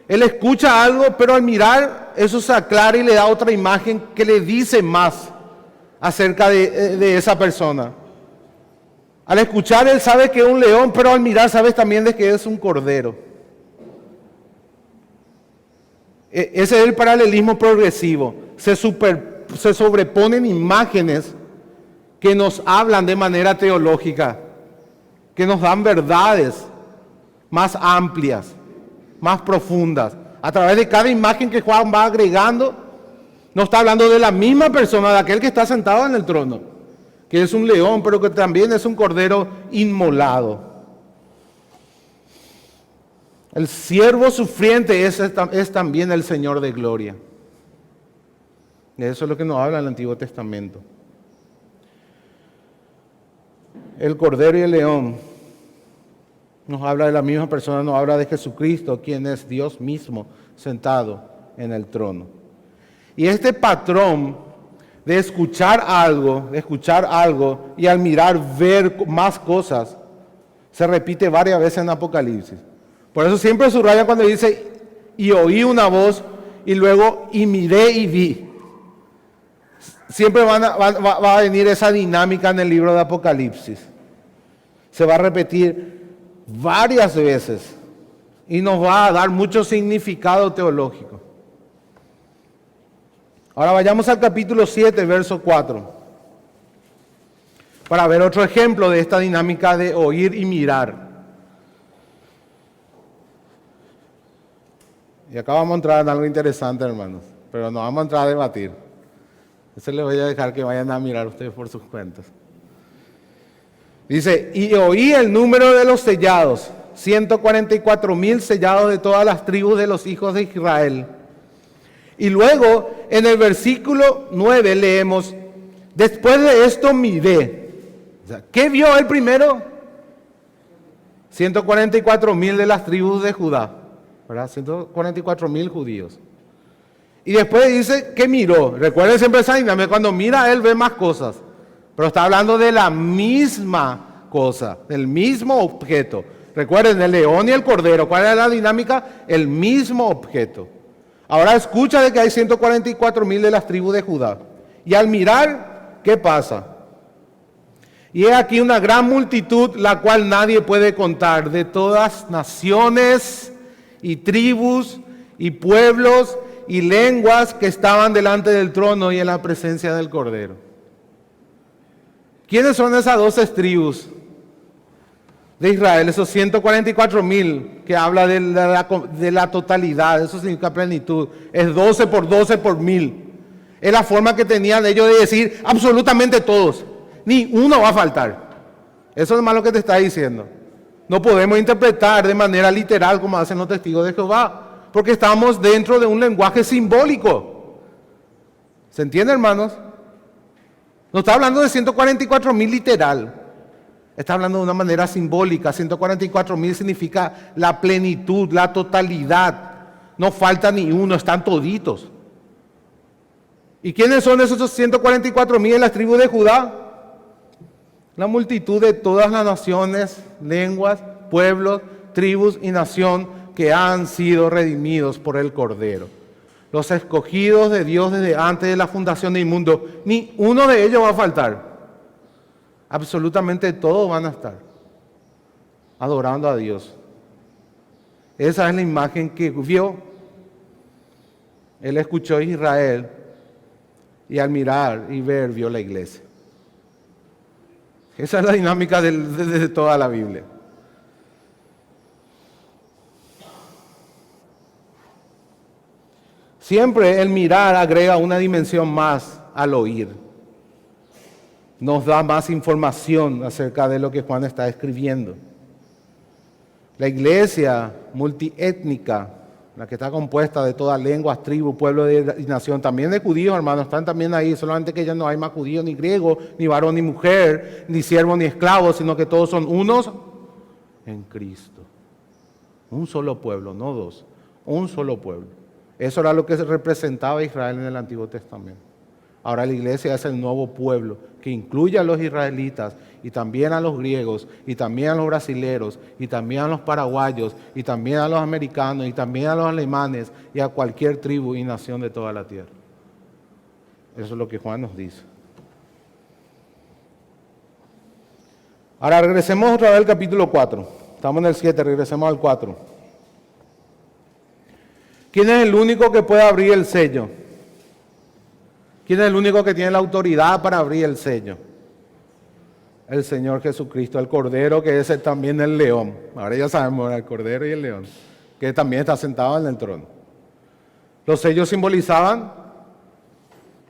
él escucha algo, pero al mirar eso se aclara y le da otra imagen que le dice más acerca de esa persona. Al escuchar él sabe que es un león, pero al mirar sabes también de que es un cordero. Ese es el paralelismo progresivo. Se sobreponen imágenes que nos hablan de manera teológica, que nos dan verdades más amplias, más profundas. A través de cada imagen que Juan va agregando, No está hablando de la misma persona, de aquel que está sentado en el trono, que es un león, pero que también es un cordero inmolado. El siervo sufriente es también el Señor de gloria. De eso es lo que nos habla el Antiguo Testamento. El cordero y el león nos habla de la misma persona, nos habla de Jesucristo, quien es Dios mismo sentado en el trono. Y este patrón de escuchar algo y al mirar ver más cosas, se repite varias veces en Apocalipsis. Por eso siempre subraya cuando dice, y oí una voz, y luego, y miré y vi. Siempre va a venir esa dinámica en el libro de Apocalipsis. Se va a repetir varias veces y nos va a dar mucho significado teológico. Ahora vayamos al capítulo 7, verso 4, para ver otro ejemplo de esta dinámica de oír y mirar. Y acá vamos a entrar en algo interesante, hermanos, pero no vamos a entrar a debatir. Eso les voy a dejar que vayan a mirar ustedes por sus cuentas. Dice, y oí el número de los sellados, 144,000 sellados de todas las tribus de los hijos de Israel. Y luego, en el versículo 9 leemos, después de esto miré. O sea, ¿qué vio el primero? 144,000 de las tribus de Judá, ¿verdad? 144,000 judíos. Y después dice que miró. Recuerden siempre esa dinámica, cuando mira él ve más cosas. Pero está hablando de la misma cosa, del mismo objeto. Recuerden, el león y el cordero, ¿cuál era la dinámica? El mismo objeto. Ahora escucha de que hay 144,000 de las tribus de Judá. Y al mirar, ¿qué pasa? Y he aquí una gran multitud, la cual nadie puede contar, de todas naciones y tribus y pueblos y lenguas que estaban delante del trono y en la presencia del Cordero. ¿Quiénes son esas 12 tribus de Israel? Esos 144,000 que habla de la totalidad, eso significa plenitud. Es 12 por 12 por 1000. Es la forma que tenían ellos de decir absolutamente todos. Ni uno va a faltar. Eso es más lo que te está diciendo. No podemos interpretar de manera literal como hacen los testigos de Jehová, porque estamos dentro de un lenguaje simbólico. ¿Se entiende, hermanos? No está hablando de 144,000 literal. Está hablando de una manera simbólica. 144,000 significa la plenitud, la totalidad. No falta ni uno, están toditos. ¿Y quiénes son esos 144,000 en las tribus de Judá? La multitud de todas las naciones, lenguas, pueblos, tribus y nación que han sido redimidos por el Cordero. Los escogidos de Dios desde antes de la fundación del mundo. Ni uno de ellos va a faltar. Absolutamente todos van a estar adorando a Dios. Esa es la imagen que vio. Él escuchó a Israel y al mirar y ver vio la iglesia. Esa es la dinámica de toda la Biblia. Siempre el mirar agrega una dimensión más al oír. Nos da más información acerca de lo que Juan está escribiendo. La iglesia multiétnica, la que está compuesta de todas lenguas, tribus, pueblo y nación, también de judíos, hermanos, están también ahí, solamente que ya no hay más judío ni griego, ni varón ni mujer, ni siervo ni esclavo, sino que todos son unos en Cristo. Un solo pueblo, no dos, un solo pueblo. Eso era lo que representaba Israel en el Antiguo Testamento. Ahora la iglesia es el nuevo pueblo que incluye a los israelitas y también a los griegos y también a los brasileros y también a los paraguayos y también a los americanos y también a los alemanes y a cualquier tribu y nación de toda la tierra. Eso es lo que Juan nos dice. Ahora regresemos otra vez al capítulo 4. Estamos en el 7, regresemos al 4. ¿Quién es el único que puede abrir el sello? ¿Quién es el único que tiene la autoridad para abrir el sello? El Señor Jesucristo, el Cordero, que es también el león. Ahora ya sabemos, el Cordero y el león, que también está sentado en el trono. Los sellos simbolizaban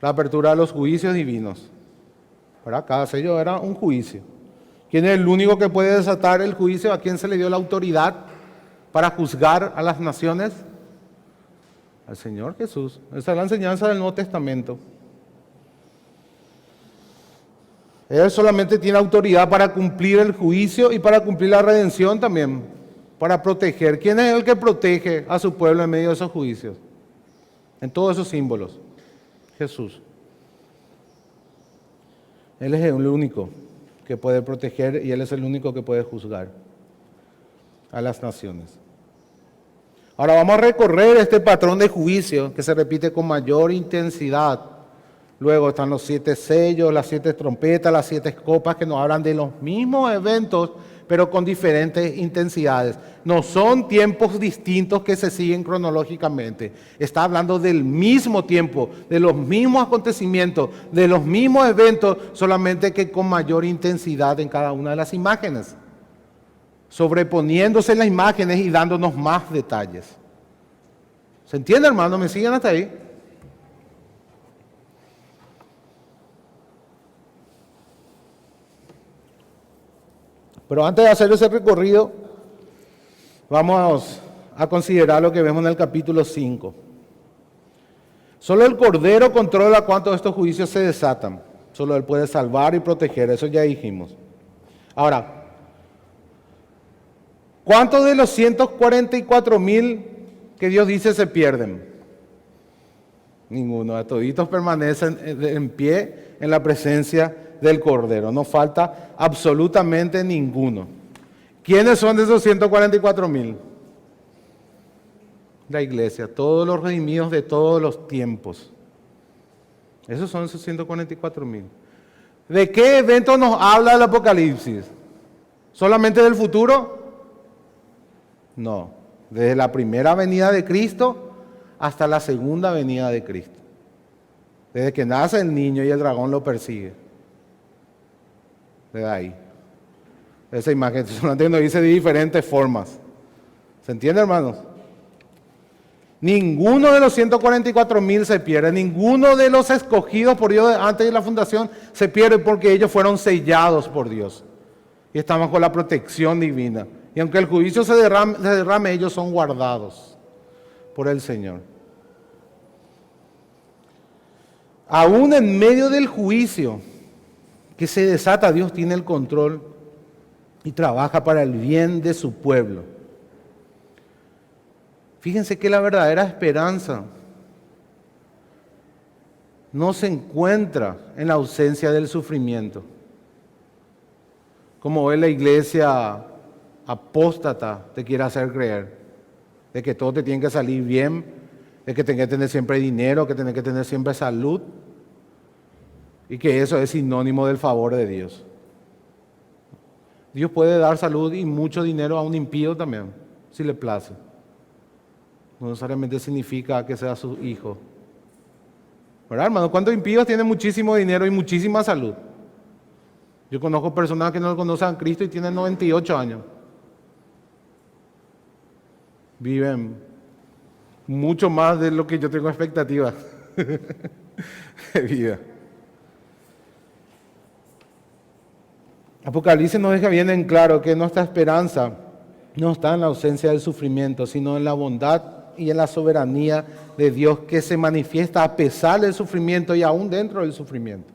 la apertura de los juicios divinos. ¿Verdad? Cada sello era un juicio. ¿Quién es el único que puede desatar el juicio? ¿A quién se le dio la autoridad para juzgar a las naciones? Al Señor Jesús. Esa es la enseñanza del Nuevo Testamento. Él solamente tiene autoridad para cumplir el juicio y para cumplir la redención también, para proteger. ¿Quién es el que protege a su pueblo en medio de esos juicios? En todos esos símbolos. Jesús. Él es el único que puede proteger y Él es el único que puede juzgar a las naciones. Ahora vamos a recorrer este patrón de juicio que se repite con mayor intensidad. Luego están los 7 sellos, las 7 trompetas, las 7 copas que nos hablan de los mismos eventos, pero con diferentes intensidades. No son tiempos distintos que se siguen cronológicamente. Está hablando del mismo tiempo, de los mismos acontecimientos, de los mismos eventos, solamente que con mayor intensidad en cada una de las imágenes. Sobreponiéndose las imágenes y dándonos más detalles. ¿Se entiende, hermano? ¿Me siguen hasta ahí? Pero antes de hacer ese recorrido, vamos a considerar lo que vemos en el capítulo 5. Solo el Cordero controla cuántos de estos juicios se desatan. Solo Él puede salvar y proteger, eso ya dijimos. Ahora, ¿cuántos de los 144,000 que Dios dice se pierden? Ninguno, toditos permanecen en pie en la presencia del Cordero. No falta absolutamente ninguno. ¿Quiénes son de esos 144,000? La iglesia, todos los redimidos de todos los tiempos. Esos son esos 144,000. ¿De qué evento nos habla el Apocalipsis? ¿Solamente del futuro? No, desde la primera venida de Cristo hasta la segunda venida de Cristo. Desde que nace el niño y el dragón lo persigue. Desde ahí. Esa imagen solamente nos dice de diferentes formas. ¿Se entiende, hermanos? Ninguno de los 144,000 se pierde. Ninguno de los escogidos por Dios antes de la fundación se pierde porque ellos fueron sellados por Dios. Y están bajo la protección divina. Y aunque el juicio se derrame, ellos son guardados por el Señor. Aún en medio del juicio que se desata, Dios tiene el control y trabaja para el bien de su pueblo. Fíjense que la verdadera esperanza no se encuentra en la ausencia del sufrimiento. Como hoy la iglesia apóstata te quiere hacer creer, de que todo te tiene que salir bien, de que tenés que tener siempre dinero, que tenés que tener siempre salud, y que eso es sinónimo del favor de Dios. Dios puede dar salud y mucho dinero a un impío también, si le place. No necesariamente significa que sea su hijo. ¿Verdad, hermano? ¿Cuántos impíos tienen muchísimo dinero y muchísima salud? Yo conozco personas que no conocen a Cristo y tienen 98 años. Viven mucho más de lo que yo tengo expectativas de vida. Apocalipsis nos deja bien en claro que nuestra esperanza no está en la ausencia del sufrimiento, sino en la bondad y en la soberanía de Dios que se manifiesta a pesar del sufrimiento y aún dentro del sufrimiento.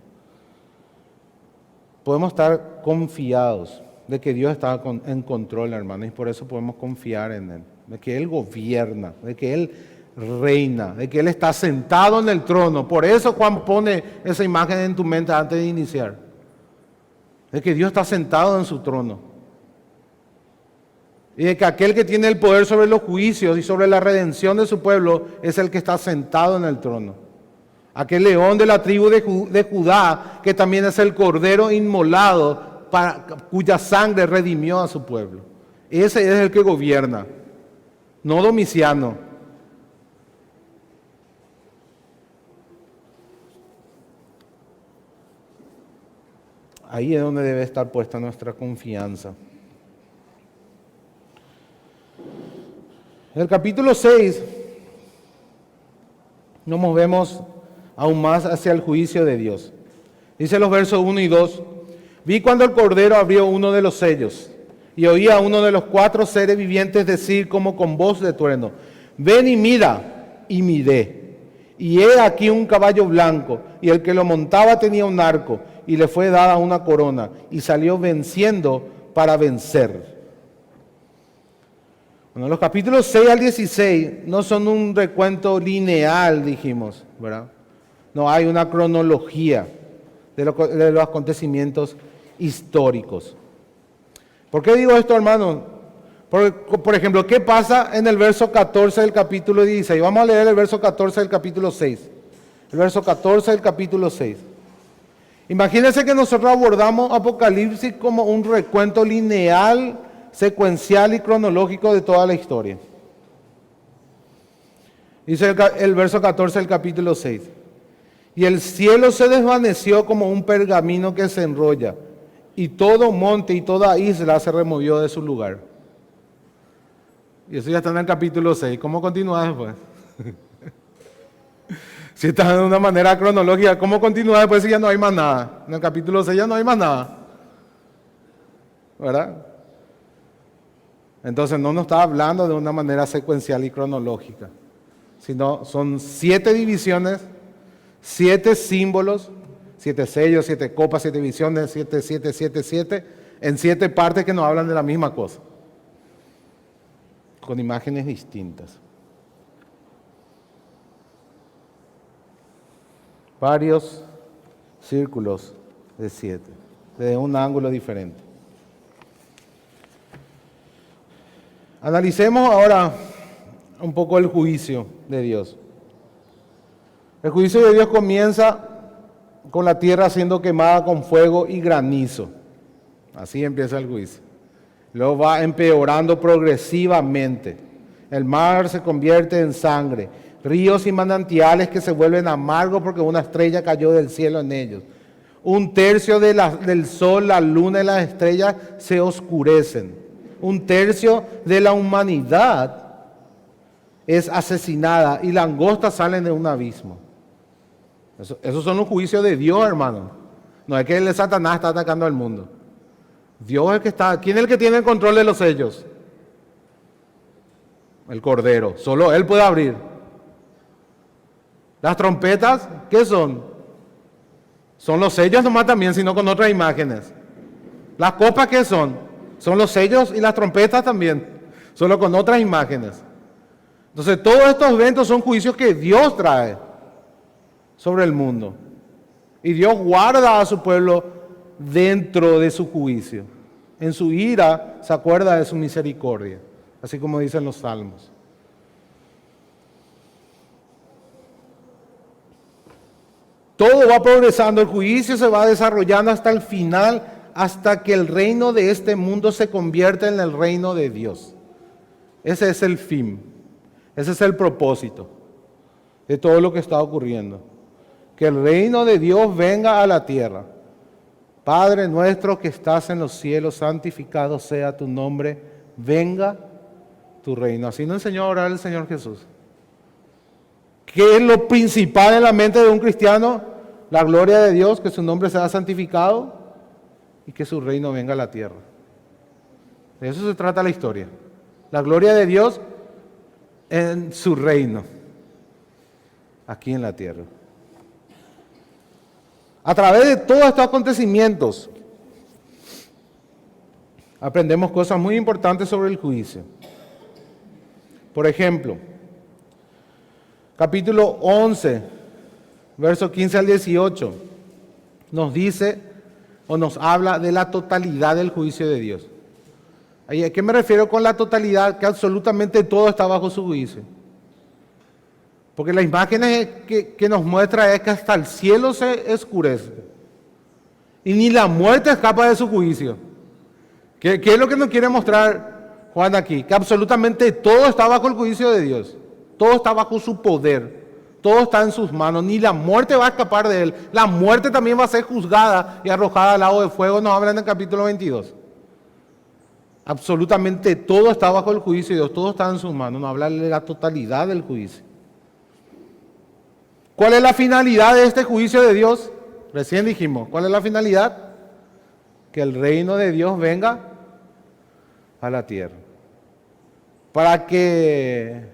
Podemos estar confiados de que Dios está en control, hermanos, y por eso podemos confiar en Él, de que Él gobierna, de que Él reina, de que Él está sentado en el trono. Por eso Juan pone esa imagen en tu mente antes de iniciar, de que Dios está sentado en su trono. Y de que aquel que tiene el poder sobre los juicios y sobre la redención de su pueblo es el que está sentado en el trono. Aquel león de la tribu de Judá, que también es el cordero inmolado, cuya sangre redimió a su pueblo. Ese es el que gobierna, no Domiciano. Ahí es donde debe estar puesta nuestra confianza. En el capítulo 6 nos movemos aún más hacia el juicio de Dios. Dice los versos 1 y 2, vi cuando el Cordero abrió uno de los sellos y oí a uno de los 4 seres vivientes decir como con voz de trueno, ven y mira, y miré. Y he aquí un caballo blanco, y el que lo montaba tenía un arco, y le fue dada una corona, y salió venciendo para vencer. Bueno, los capítulos 6 al 16 no son un recuento lineal, dijimos, ¿verdad? No hay una cronología de los acontecimientos históricos. ¿Por qué digo esto, hermano? Por ejemplo, ¿qué pasa en el verso 14 del capítulo 16? Vamos a leer el verso 14 del capítulo 6. El verso 14 del capítulo 6. Imagínense que nosotros abordamos Apocalipsis como un recuento lineal, secuencial y cronológico de toda la historia. Dice el verso 14 del capítulo 6. Y el cielo se desvaneció como un pergamino que se enrolla, y todo monte y toda isla se removió de su lugar. Y eso ya está en el capítulo 6. ¿Cómo continúa después? Si está de una manera cronológica, ¿cómo continúa después si ya no hay más nada? En el capítulo 6 ya no hay más nada. ¿Verdad? Entonces no nos está hablando de una manera secuencial y cronológica, sino son 7 divisiones, 7 símbolos, 7 sellos, 7 copas, 7 visiones, 7, 7, 7, 7, en 7 partes que nos hablan de la misma cosa, con imágenes distintas. Varios círculos de 7, desde un ángulo diferente. Analicemos ahora un poco el juicio de Dios. El juicio de Dios comienza con la tierra siendo quemada con fuego y granizo. Así empieza el juicio. Luego va empeorando progresivamente. El mar se convierte en sangre. Ríos y manantiales que se vuelven amargos porque una estrella cayó del cielo en ellos. 1/3 del sol, la luna y las estrellas se oscurecen. 1/3 de la humanidad es asesinada y langostas salen de un abismo. Esos son los juicios de Dios, hermano. No es que el Satanás está atacando al mundo. Dios es el que está. ¿Quién es el que tiene el control de los sellos? El Cordero. Solo Él puede abrir. Las trompetas, ¿qué son? Son los sellos nomás también, sino con otras imágenes. Las copas, ¿qué son? Son los sellos y las trompetas también, solo con otras imágenes. Entonces, todos estos eventos son juicios que Dios trae sobre el mundo. Y Dios guarda a su pueblo dentro de su juicio. En su ira se acuerda de su misericordia, así como dicen los salmos. Todo va progresando, el juicio se va desarrollando hasta el final, hasta que el reino de este mundo se convierta en el reino de Dios. Ese es el fin, ese es el propósito de todo lo que está ocurriendo. Que el reino de Dios venga a la tierra. Padre nuestro que estás en los cielos, santificado sea tu nombre, venga tu reino. Así nos enseñó a orar el Señor Jesús. ¿Qué es lo principal en la mente de un cristiano? La gloria de Dios, que su nombre sea santificado y que su reino venga a la tierra. De eso se trata la historia. La gloria de Dios en su reino, aquí en la tierra. A través de todos estos acontecimientos, aprendemos cosas muy importantes sobre el juicio. Por ejemplo, capítulo 11, versos 15 al 18, nos dice o nos habla de la totalidad del juicio de Dios. ¿A qué me refiero con la totalidad? Que absolutamente todo está bajo su juicio. Porque la imagen que nos muestra es que hasta el cielo se oscurece. Y ni la muerte escapa de su juicio. ¿Qué es lo que nos quiere mostrar Juan aquí? Que absolutamente todo está bajo el juicio de Dios. Todo está bajo su poder. Todo está en sus manos. Ni la muerte va a escapar de él. La muerte también va a ser juzgada y arrojada al lago de fuego. Nos habla en el capítulo 22. Absolutamente todo está bajo el juicio de Dios. Todo está en sus manos. Nos habla de la totalidad del juicio. ¿Cuál es la finalidad de este juicio de Dios? Recién dijimos, ¿cuál es la finalidad? Que el reino de Dios venga a la tierra. Para que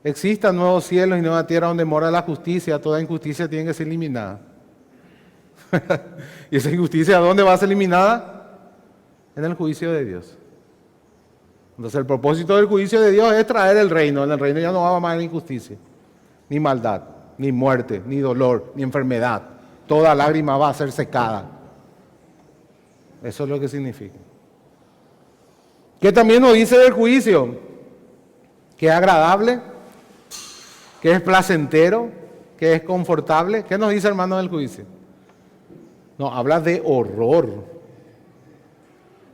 existan nuevos cielos y nueva tierra donde mora la justicia, toda injusticia tiene que ser eliminada. ¿Y esa injusticia dónde va a ser eliminada? En el juicio de Dios. Entonces el propósito del juicio de Dios es traer el reino. En el reino ya no va a haber injusticia, ni maldad, ni muerte, ni dolor, ni enfermedad. Toda lágrima va a ser secada. Eso es lo que significa. ¿Qué también nos dice del juicio? Que es agradable, que es placentero, que es confortable. ¿Qué nos dice, hermano, del juicio? No, habla de horror.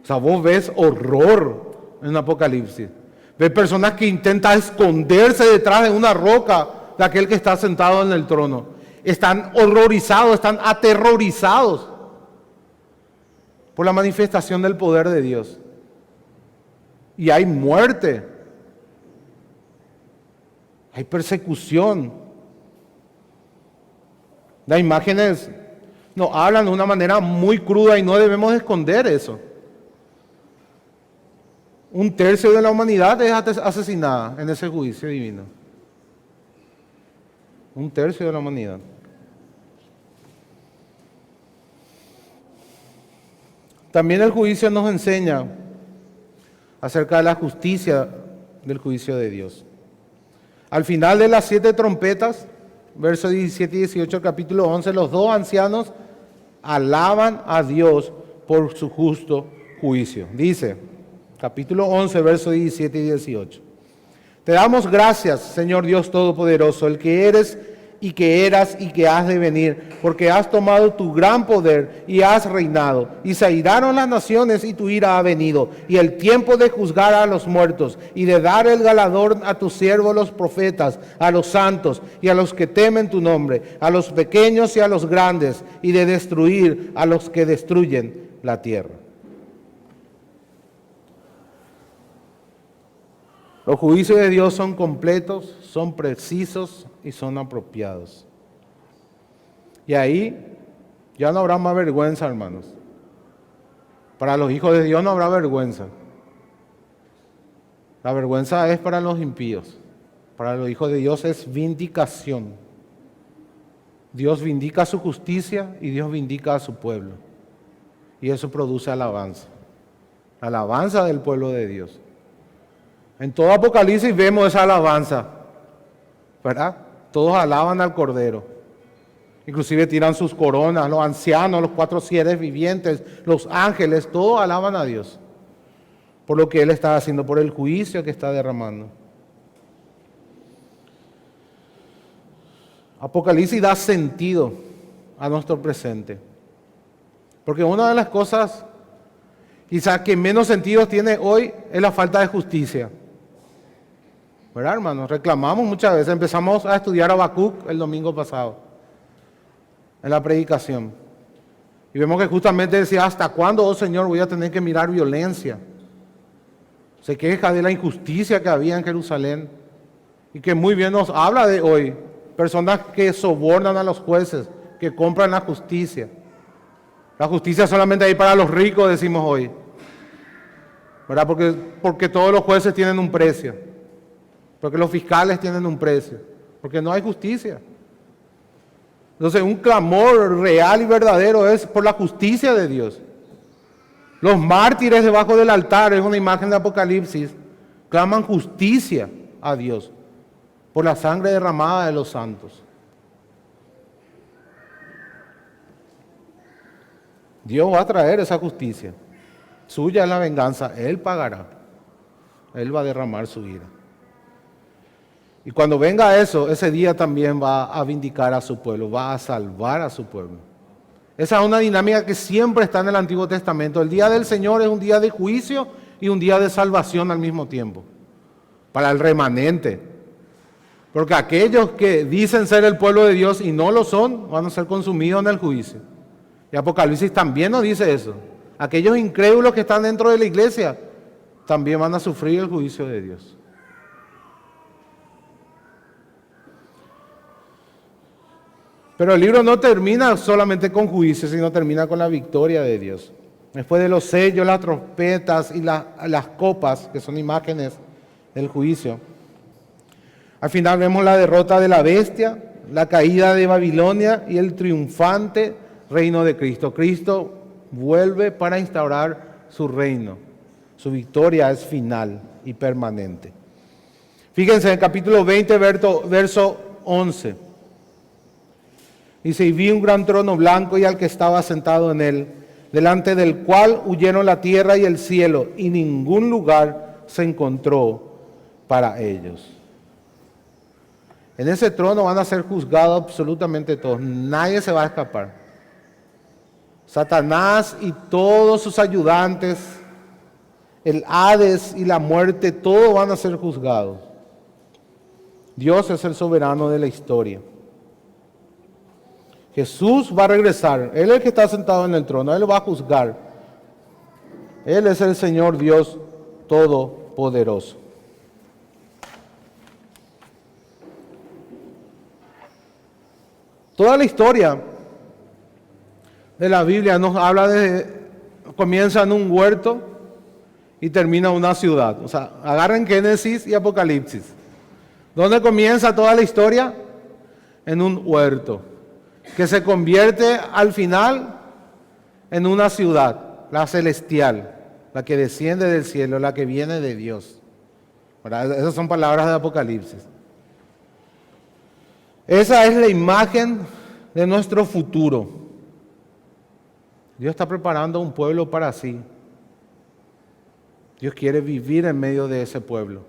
O sea, vos ves horror en Apocalipsis. Ves personas que intentan esconderse detrás de una roca de aquel que está sentado en el trono. Están horrorizados, están aterrorizados por la manifestación del poder de Dios. Y hay muerte, hay persecución. Las imágenes nos hablan de una manera muy cruda y no debemos esconder eso. 1/3 de la humanidad es asesinada en ese juicio divino. 1/3 de la humanidad. También el juicio nos enseña acerca de la justicia del juicio de Dios. Al final de las 7 trompetas, versos 17 y 18, capítulo 11, los 2 ancianos alaban a Dios por su justo juicio. Dice, capítulo 11, versos 17 y 18. Te damos gracias, Señor Dios Todopoderoso, el que eres y que eras y que has de venir, porque has tomado tu gran poder y has reinado, y se airaron las naciones y tu ira ha venido, y el tiempo de juzgar a los muertos y de dar el galardón a tus siervos los profetas, a los santos y a los que temen tu nombre, a los pequeños y a los grandes, y de destruir a los que destruyen la tierra. Los juicios de Dios son completos, son precisos y son apropiados. Y ahí ya no habrá más vergüenza, hermanos. Para los hijos de Dios no habrá vergüenza. La vergüenza es para los impíos. Para los hijos de Dios es vindicación. Dios vindica su justicia y Dios vindica a su pueblo. Y eso produce alabanza. Alabanza del pueblo de Dios. En todo Apocalipsis vemos esa alabanza, ¿verdad? Todos alaban al Cordero. Inclusive tiran sus coronas, los ancianos, los 4 seres vivientes, los ángeles, todos alaban a Dios por lo que Él está haciendo, por el juicio que está derramando. Apocalipsis da sentido a nuestro presente. Porque una de las cosas quizás que menos sentido tiene hoy es la falta de justicia. ¿Verdad, hermanos? Reclamamos muchas veces. Empezamos a estudiar Habacuc el domingo pasado, en la predicación. Y vemos que justamente decía, ¿hasta cuándo, oh Señor, voy a tener que mirar violencia? Se queja de la injusticia que había en Jerusalén. Y que muy bien nos habla de hoy. Personas que sobornan a los jueces, que compran la justicia. La justicia solamente hay para los ricos, decimos hoy. ¿Verdad? Porque todos los jueces tienen un precio. Porque los fiscales tienen un precio. Porque no hay justicia. Entonces, un clamor real y verdadero es por la justicia de Dios. Los mártires debajo del altar, es una imagen de Apocalipsis, claman justicia a Dios por la sangre derramada de los santos. Dios va a traer esa justicia. Suya es la venganza, Él pagará. Él va a derramar su ira. Y cuando venga eso, ese día también va a vindicar a su pueblo, va a salvar a su pueblo. Esa es una dinámica que siempre está en el Antiguo Testamento. El día del Señor es un día de juicio y un día de salvación al mismo tiempo, para el remanente. Porque aquellos que dicen ser el pueblo de Dios y no lo son, van a ser consumidos en el juicio. Y Apocalipsis también nos dice eso. Aquellos incrédulos que están dentro de la iglesia también van a sufrir el juicio de Dios. Pero el libro no termina solamente con juicio, sino termina con la victoria de Dios. Después de los sellos, las trompetas y las copas, que son imágenes del juicio. Al final vemos la derrota de la bestia, la caída de Babilonia y el triunfante reino de Cristo. Cristo vuelve para instaurar su reino. Su victoria es final y permanente. Fíjense en el capítulo 20, verso 11. Dice, y vi un gran trono blanco y al que estaba sentado en él, delante del cual huyeron la tierra y el cielo, y ningún lugar se encontró para ellos. En ese trono van a ser juzgados absolutamente todos, nadie se va a escapar. Satanás y todos sus ayudantes, el Hades y la muerte, todos van a ser juzgados. Dios es el soberano de la historia. Jesús va a regresar, Él es el que está sentado en el trono, Él va a juzgar. Él es el Señor Dios Todopoderoso. Toda la historia de la Biblia nos habla comienza en un huerto y termina en una ciudad. O sea, agarren Génesis y Apocalipsis. ¿Dónde comienza toda la historia? En un huerto, que se convierte al final en una ciudad, la celestial, la que desciende del cielo, la que viene de Dios. ¿Verdad? Esas son palabras de Apocalipsis. Esa es la imagen de nuestro futuro. Dios está preparando un pueblo para sí. Dios quiere vivir en medio de ese pueblo.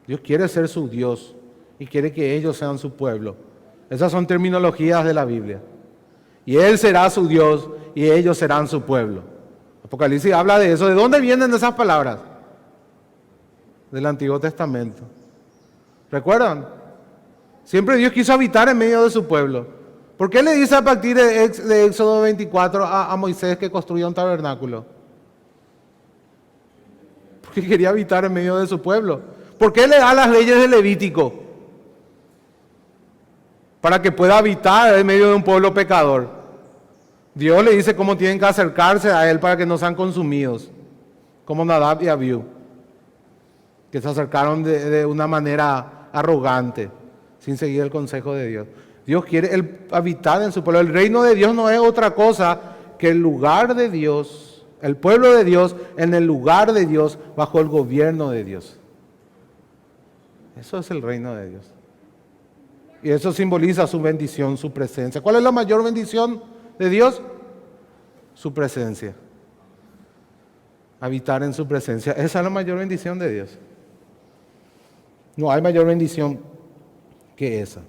Dios quiere ser su Dios y quiere que ellos sean su pueblo. Esas son terminologías de la Biblia. Y Él será su Dios y ellos serán su pueblo. Apocalipsis habla de eso. ¿De dónde vienen esas palabras? Del Antiguo Testamento. ¿Recuerdan? Siempre Dios quiso habitar en medio de su pueblo. ¿Por qué le dice a partir de Éxodo 24 a Moisés que construya un tabernáculo? Porque quería habitar en medio de su pueblo. ¿Por qué le da las leyes de Levítico? Para que pueda habitar en medio de un pueblo pecador. Dios le dice cómo tienen que acercarse a Él para que no sean consumidos. Como Nadab y Abiú, que se acercaron de una manera arrogante, sin seguir el consejo de Dios. Dios quiere habitar en su pueblo. El reino de Dios no es otra cosa que el lugar de Dios, el pueblo de Dios en el lugar de Dios, bajo el gobierno de Dios. Eso es el reino de Dios. Y eso simboliza su bendición, su presencia. ¿Cuál es la mayor bendición de Dios? Su presencia. Habitar en su presencia. Esa es la mayor bendición de Dios. No hay mayor bendición que esa.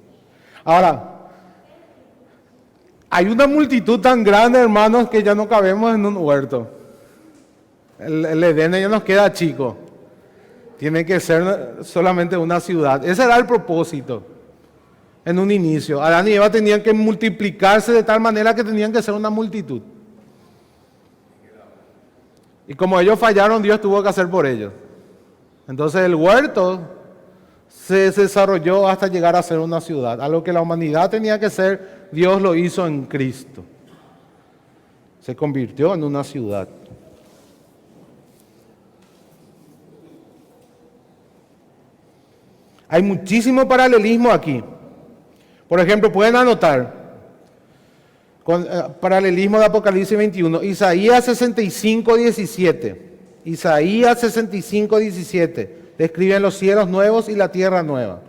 Ahora, hay una multitud tan grande, hermanos, que ya no cabemos en un huerto. El Edén ya nos queda chico. Tiene que ser solamente una ciudad. Ese era el propósito en un inicio. Adán y Eva tenían que multiplicarse de tal manera que tenían que ser una multitud. Y como ellos fallaron, Dios tuvo que hacer por ellos. Entonces el huerto se desarrolló hasta llegar a ser una ciudad. Algo que la humanidad tenía que ser, Dios lo hizo en Cristo. Se convirtió en una ciudad. Hay muchísimo paralelismo aquí. Por ejemplo, pueden anotar con paralelismo de Apocalipsis 21, Isaías 65, 17. Isaías 65, 17. Describen los cielos nuevos y la tierra nueva.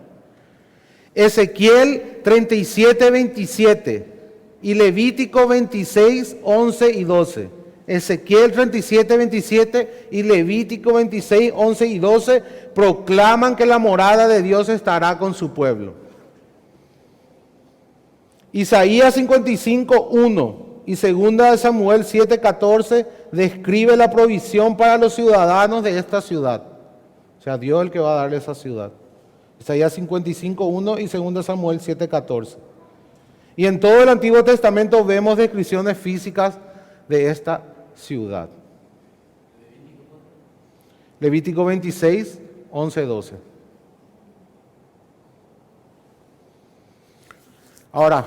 Ezequiel 37, 27 y Levítico 26, 11 y 12. Ezequiel 37, 27 y Levítico 26, 11 y 12 proclaman que la morada de Dios estará con su pueblo. Isaías 55, 1 y 2 Samuel 7, 14 describe la provisión para los ciudadanos de esta ciudad. O sea, Dios es el que va a darle esa ciudad. Isaías 55, 1 y 2 Samuel 7, 14. Y en todo el Antiguo Testamento vemos descripciones físicas de esta ciudad. Levítico 26, 11, 12. Ahora,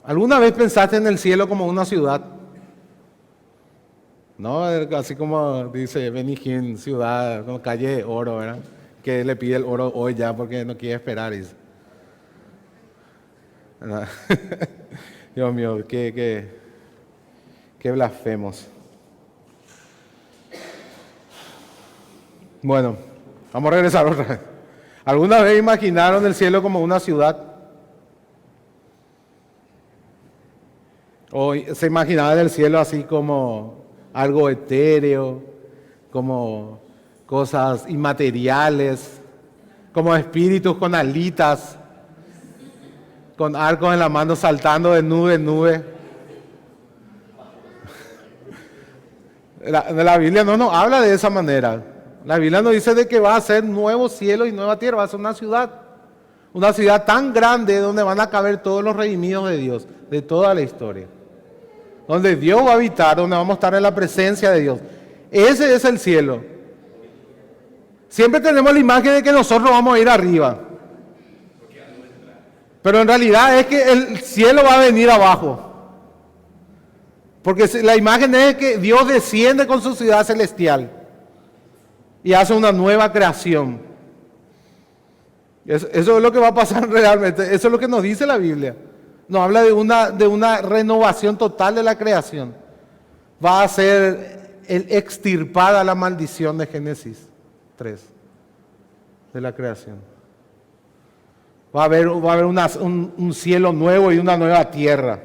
¿Alguna vez pensaste en el cielo como una ciudad? ¿No? Así como dice Benny Hinn, ciudad, como calle de oro, ¿verdad? Que le pide el oro hoy ya porque no quiere esperar. Dice. ¿Verdad? Dios mío, qué blasfemos. Bueno, vamos a regresar otra vez. ¿Alguna vez imaginaron el cielo como una ciudad? ¿O se imaginaban el cielo así como algo etéreo, como cosas inmateriales, como espíritus con alitas, con arcos en la mano saltando de nube en nube? La Biblia no nos habla de esa manera. La Biblia nos dice de que va a ser nuevo cielo y nueva tierra, va a ser una ciudad tan grande donde van a caber todos los redimidos de Dios, de toda la historia. Donde Dios va a habitar, donde vamos a estar en la presencia de Dios. Ese es el cielo. Siempre tenemos la imagen de que nosotros vamos a ir arriba. Pero en realidad es que el cielo va a venir abajo. Porque la imagen es que Dios desciende con su ciudad celestial y hace una nueva creación. Eso es lo que va a pasar realmente. Eso es lo que nos dice la Biblia. Nos habla de una renovación total de la creación. Va a ser extirpada la maldición de Génesis 3, de la creación. Va a haber un cielo nuevo y una nueva tierra.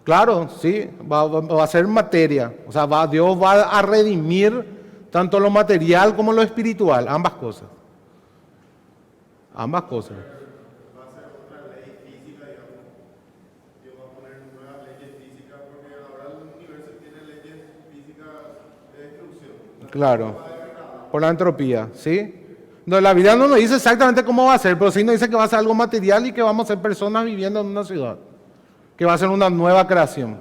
Claro, sí, va a ser materia. O sea, Dios va a redimir tanto lo material como lo espiritual, ambas cosas. Ambas cosas. Va a ser otra ley física, digamos. Dios va a poner nuevas leyes físicas porque ahora el universo tiene leyes físicas de destrucción. Claro, por la entropía, ¿sí? No, la Biblia no nos dice exactamente cómo va a ser, pero sí nos dice que va a ser algo material y que vamos a ser personas viviendo en una ciudad. Que va a ser una nueva creación.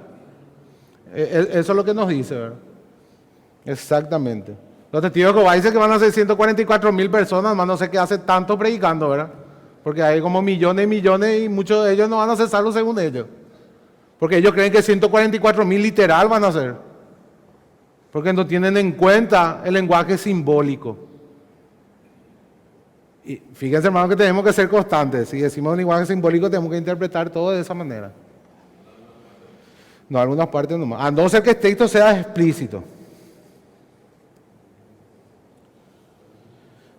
Eso es lo que nos dice, ¿verdad? Exactamente. Los testigos de Jehová dicen que van a ser 144,000 personas, más no sé qué hace tanto predicando, ¿verdad? Porque hay como millones y millones y muchos de ellos no van a ser salvos según ellos. Porque ellos creen que 144,000 literal van a ser. Porque no tienen en cuenta el lenguaje simbólico. Y fíjense, hermanos, que tenemos que ser constantes. Si decimos un lenguaje simbólico, tenemos que interpretar todo de esa manera. No, algunas partes nomás. A no ser que el texto sea explícito.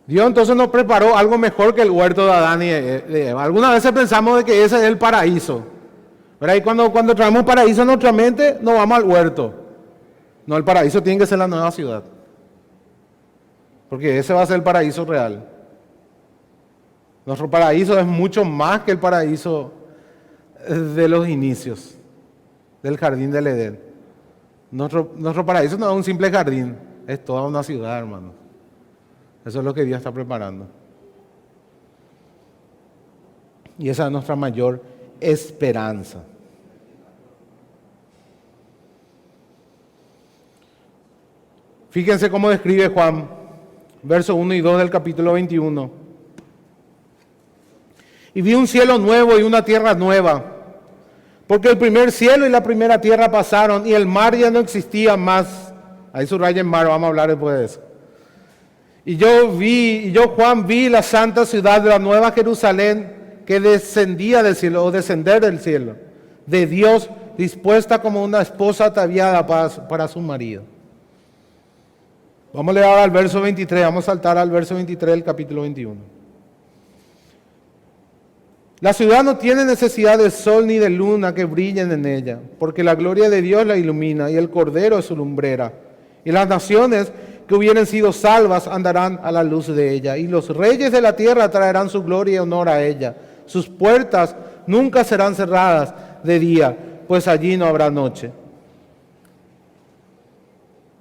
Dios entonces nos preparó algo mejor que el huerto de Adán y de Eva. Algunas veces pensamos de que ese es el paraíso. ¿Verdad? Y cuando traemos paraíso en nuestra mente, nos vamos al huerto. No, el paraíso tiene que ser la nueva ciudad. Porque ese va a ser el paraíso real. Nuestro paraíso es mucho más que el paraíso de los inicios. Del jardín del Edén. Nuestro paraíso no es un simple jardín, es toda una ciudad, hermano. Eso es lo que Dios está preparando. Y esa es nuestra mayor esperanza. Fíjense cómo describe Juan, versos 1 y 2 del capítulo 21. Y vi un cielo nuevo y una tierra nueva. Porque el primer cielo y la primera tierra pasaron y el mar ya no existía más. Ahí subraya el mar, vamos a hablar después de eso. Y yo Juan vi la santa ciudad de la nueva Jerusalén que descendía del cielo, o descender del cielo, de Dios, dispuesta como una esposa ataviada para su marido. Vamos a leer ahora al verso 23, vamos a saltar al verso 23 del capítulo 21. La ciudad no tiene necesidad de sol ni de luna que brillen en ella, porque la gloria de Dios la ilumina y el Cordero es su lumbrera. Y las naciones que hubieren sido salvas andarán a la luz de ella, y los reyes de la tierra traerán su gloria y honor a ella. Sus puertas nunca serán cerradas de día, pues allí no habrá noche.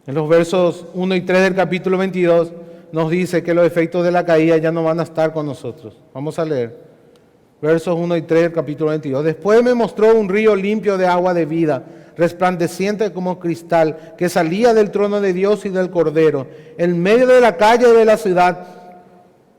En los versos 1 y 3 del capítulo 22 nos dice que los efectos de la caída ya no van a estar con nosotros. Vamos a leer. Versos 1 y 3 del capítulo 22. Después me mostró un río limpio de agua de vida, resplandeciente como cristal, que salía del trono de Dios y del Cordero. En medio de la calle de la ciudad,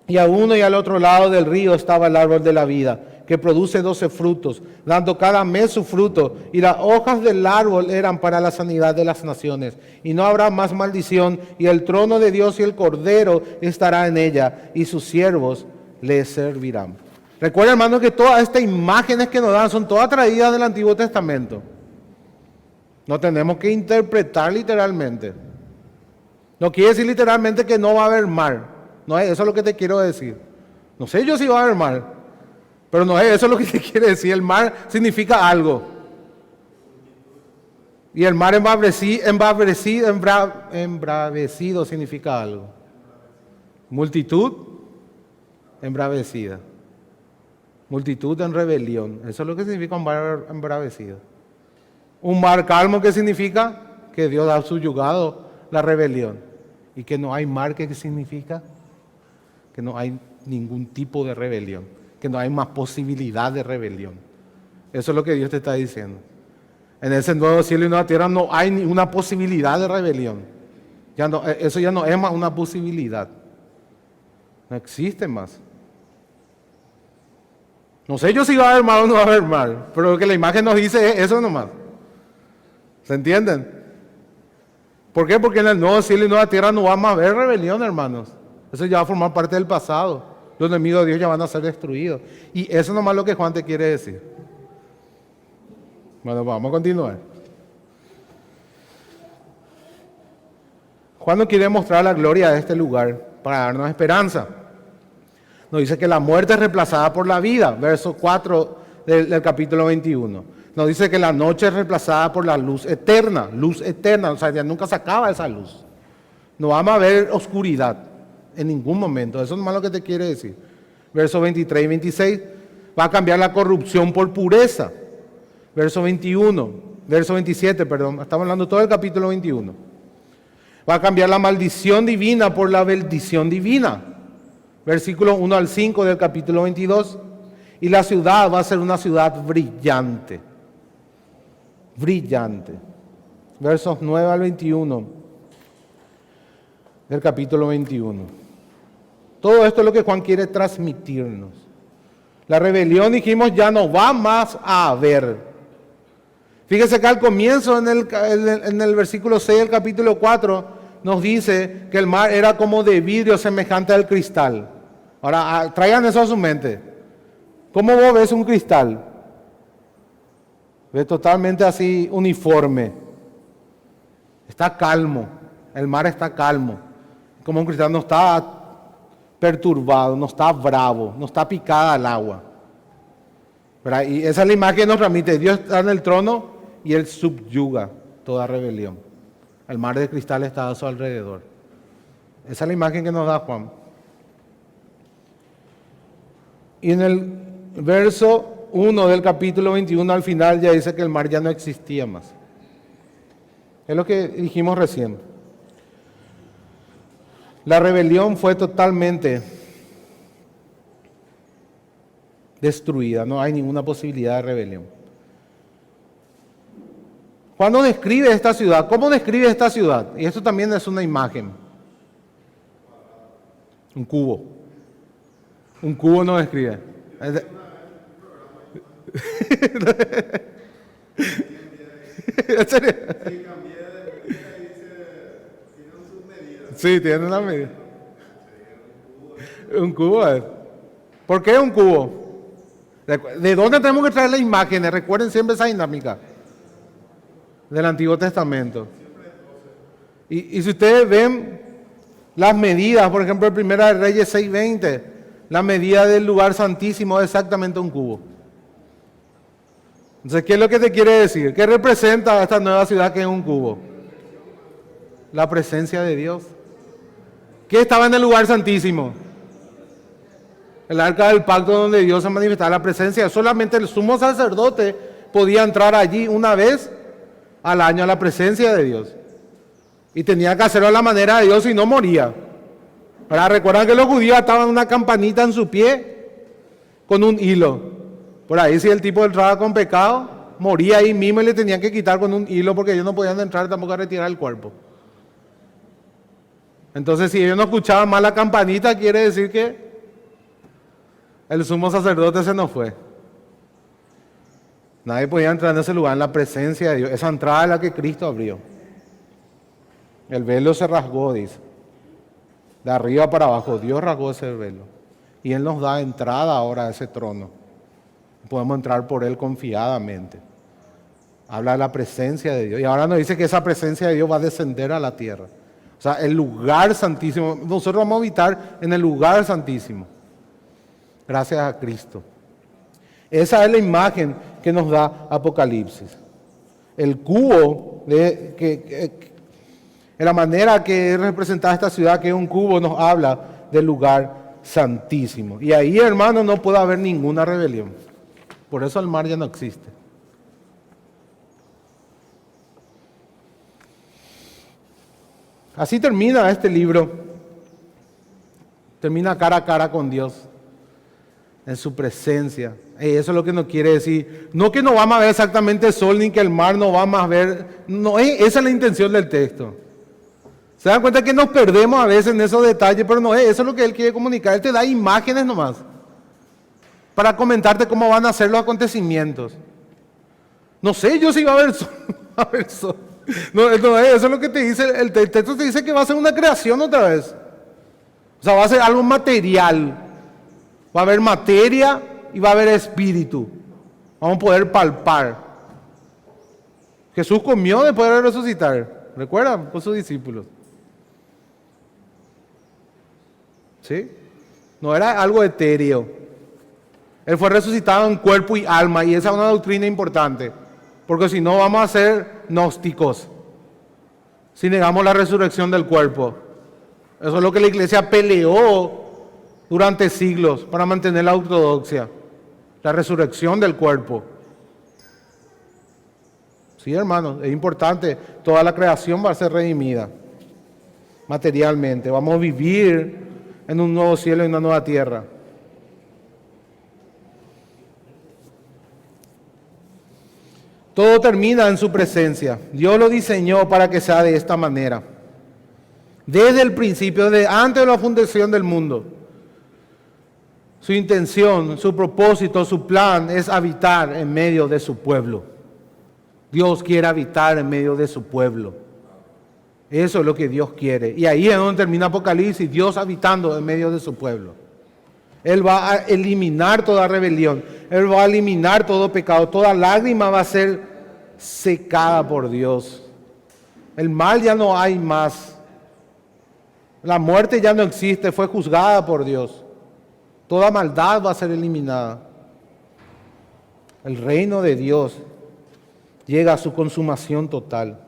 y a uno y al otro lado del río, estaba el árbol de la vida, que produce 12 frutos, dando cada mes su fruto, y las hojas del árbol eran para la sanidad de las naciones. Y no habrá más maldición, y el trono de Dios y el Cordero estará en ella, y sus siervos le servirán. Recuerda, hermano, que todas estas imágenes que nos dan son todas traídas del Antiguo Testamento. No tenemos que interpretar literalmente. No quiere decir literalmente que no va a haber mar. No es eso lo que te quiero decir. No sé yo si va a haber mar, pero no es eso lo que te quiere decir. El mar significa algo. Y el mar embravecido significa algo. Multitud embravecida. Multitud en rebelión. Eso es lo que significa un mar embravecido. Un mar calmo, ¿qué significa? Que Dios ha subyugado la rebelión. Y que no hay mar, ¿qué significa? Que no hay ningún tipo de rebelión. Que no hay más posibilidad de rebelión. Eso es lo que Dios te está diciendo. En ese nuevo cielo y nueva tierra no hay ninguna posibilidad de rebelión. Eso ya no es más una posibilidad. No existe más. No sé yo si va a haber mar o no va a haber mar, pero lo que la imagen nos dice es eso nomás. ¿Se entienden? ¿Por qué? Porque en el nuevo cielo y nueva tierra no va más a haber rebelión, hermanos. Eso ya va a formar parte del pasado. Los enemigos de Dios ya van a ser destruidos. Y eso nomás es lo que Juan te quiere decir. Bueno, vamos a continuar. Juan nos quiere mostrar la gloria de este lugar para darnos esperanza. Nos dice que la muerte es reemplazada por la vida, verso 4 del capítulo 21. Nos dice que la noche es reemplazada por la luz eterna, o sea, ya nunca se acaba esa luz. No vamos a ver oscuridad en ningún momento, eso es más lo que te quiere decir. Versos 23 y 26, va a cambiar la corrupción por pureza. Verso 27, estamos hablando todo el capítulo 21. Va a cambiar la maldición divina por la bendición divina. Versículo 1 al 5 del capítulo 22. Y la ciudad va a ser una ciudad brillante. Brillante. Versos 9 al 21 del capítulo 21. Todo esto es lo que Juan quiere transmitirnos. La rebelión, dijimos, ya no va más a haber. Fíjese que al comienzo, en el versículo 6 del capítulo 4, nos dice que el mar era como de vidrio semejante al cristal. Ahora, traigan eso a su mente. ¿Cómo vos ves un cristal? Ves totalmente así uniforme. Está calmo. El mar está calmo. Como un cristal no está perturbado, no está bravo, no está picada al agua. ¿Verdad? Y esa es la imagen que nos transmite. Dios está en el trono y Él subyuga toda rebelión. El mar de cristal está a su alrededor. Esa es la imagen que nos da Juan. Y en el verso 1 del capítulo 21 al final ya dice que el mar ya no existía más. Es lo que dijimos recién. La rebelión fue totalmente destruida, no hay ninguna posibilidad de rebelión. Juan nos describe esta ciudad. ¿Cómo describe esta ciudad? Y esto también es una imagen. Un cubo. Un cubo no describe. ¿En serio? Sí, tiene una medida. Un cubo es. ¿Por qué un cubo? ¿De dónde tenemos que traer las imágenes? Recuerden siempre esa dinámica del Antiguo Testamento. Y si ustedes ven las medidas, por ejemplo, en Primera de Reyes 6:20, la medida del lugar santísimo es exactamente un cubo. Entonces, ¿qué es lo que te quiere decir? ¿Qué representa esta nueva ciudad que es un cubo? La presencia de Dios. ¿Qué estaba en el lugar santísimo? El arca del pacto donde Dios se manifestaba la presencia. Solamente el sumo sacerdote podía entrar allí una vez al año a la presencia de Dios. Y tenía que hacerlo a la manera de Dios y no moría. Ahora, recuerdan que los judíos ataban una campanita en su pie con un hilo. Por ahí si el tipo entraba con pecado, moría ahí mismo y le tenían que quitar con un hilo porque ellos no podían entrar tampoco a retirar el cuerpo. Entonces, si ellos no escuchaban más la campanita, quiere decir que el sumo sacerdote se nos fue. Nadie podía entrar en ese lugar, en la presencia de Dios. Esa entrada es la que Cristo abrió. El velo se rasgó, dice. De arriba para abajo, Dios rasgó ese velo. Y Él nos da entrada ahora a ese trono. Podemos entrar por Él confiadamente. Habla de la presencia de Dios. Y ahora nos dice que esa presencia de Dios va a descender a la tierra. O sea, el lugar santísimo. Nosotros vamos a habitar en el lugar santísimo. Gracias a Cristo. Esa es la imagen que nos da Apocalipsis. El cubo, en la manera que es representada esta ciudad, que es un cubo, nos habla del lugar santísimo. Y ahí, hermano, no puede haber ninguna rebelión. Por eso el mar ya no existe. Así termina este libro. Termina cara a cara con Dios. En su presencia. Eso es lo que nos quiere decir. No que no vamos a ver exactamente el sol, ni que el mar no vamos a ver. No, esa es la intención del texto. Se dan cuenta que nos perdemos a veces en esos detalles, pero no es. Eso es lo que Él quiere comunicar. Él te da imágenes nomás. Para comentarte cómo van a ser los acontecimientos. No sé yo si va a haber sol. Va a haber sol. No, eso es lo que te dice. El texto te dice que va a ser una creación otra vez. O sea, va a ser algo material. Va a haber materia y va a haber espíritu. Vamos a poder palpar. Jesús comió después de resucitar. ¿Recuerdan? Con sus discípulos. ¿Sí? No era algo etéreo. Él fue resucitado en cuerpo y alma. Y esa es una doctrina importante. Porque si no vamos a ser gnósticos. Si negamos la resurrección del cuerpo. Eso es lo que la iglesia peleó durante siglos para mantener la ortodoxia, la resurrección del cuerpo. Sí, hermanos, es importante. Toda la creación va a ser redimida materialmente. Vamos a vivir en un nuevo cielo y una nueva tierra. Todo termina en su presencia. Dios lo diseñó para que sea de esta manera. Desde el principio, desde antes de la fundación del mundo. Su intención, su propósito, su plan es habitar en medio de su pueblo. Dios quiere habitar en medio de su pueblo. Eso es lo que Dios quiere. Y ahí es donde termina Apocalipsis, Dios habitando en medio de su pueblo. Él va a eliminar toda rebelión. Él va a eliminar todo pecado. Toda lágrima va a ser secada por Dios. El mal ya no hay más. La muerte ya no existe, fue juzgada por Dios. Toda maldad va a ser eliminada. El reino de Dios llega a su consumación total.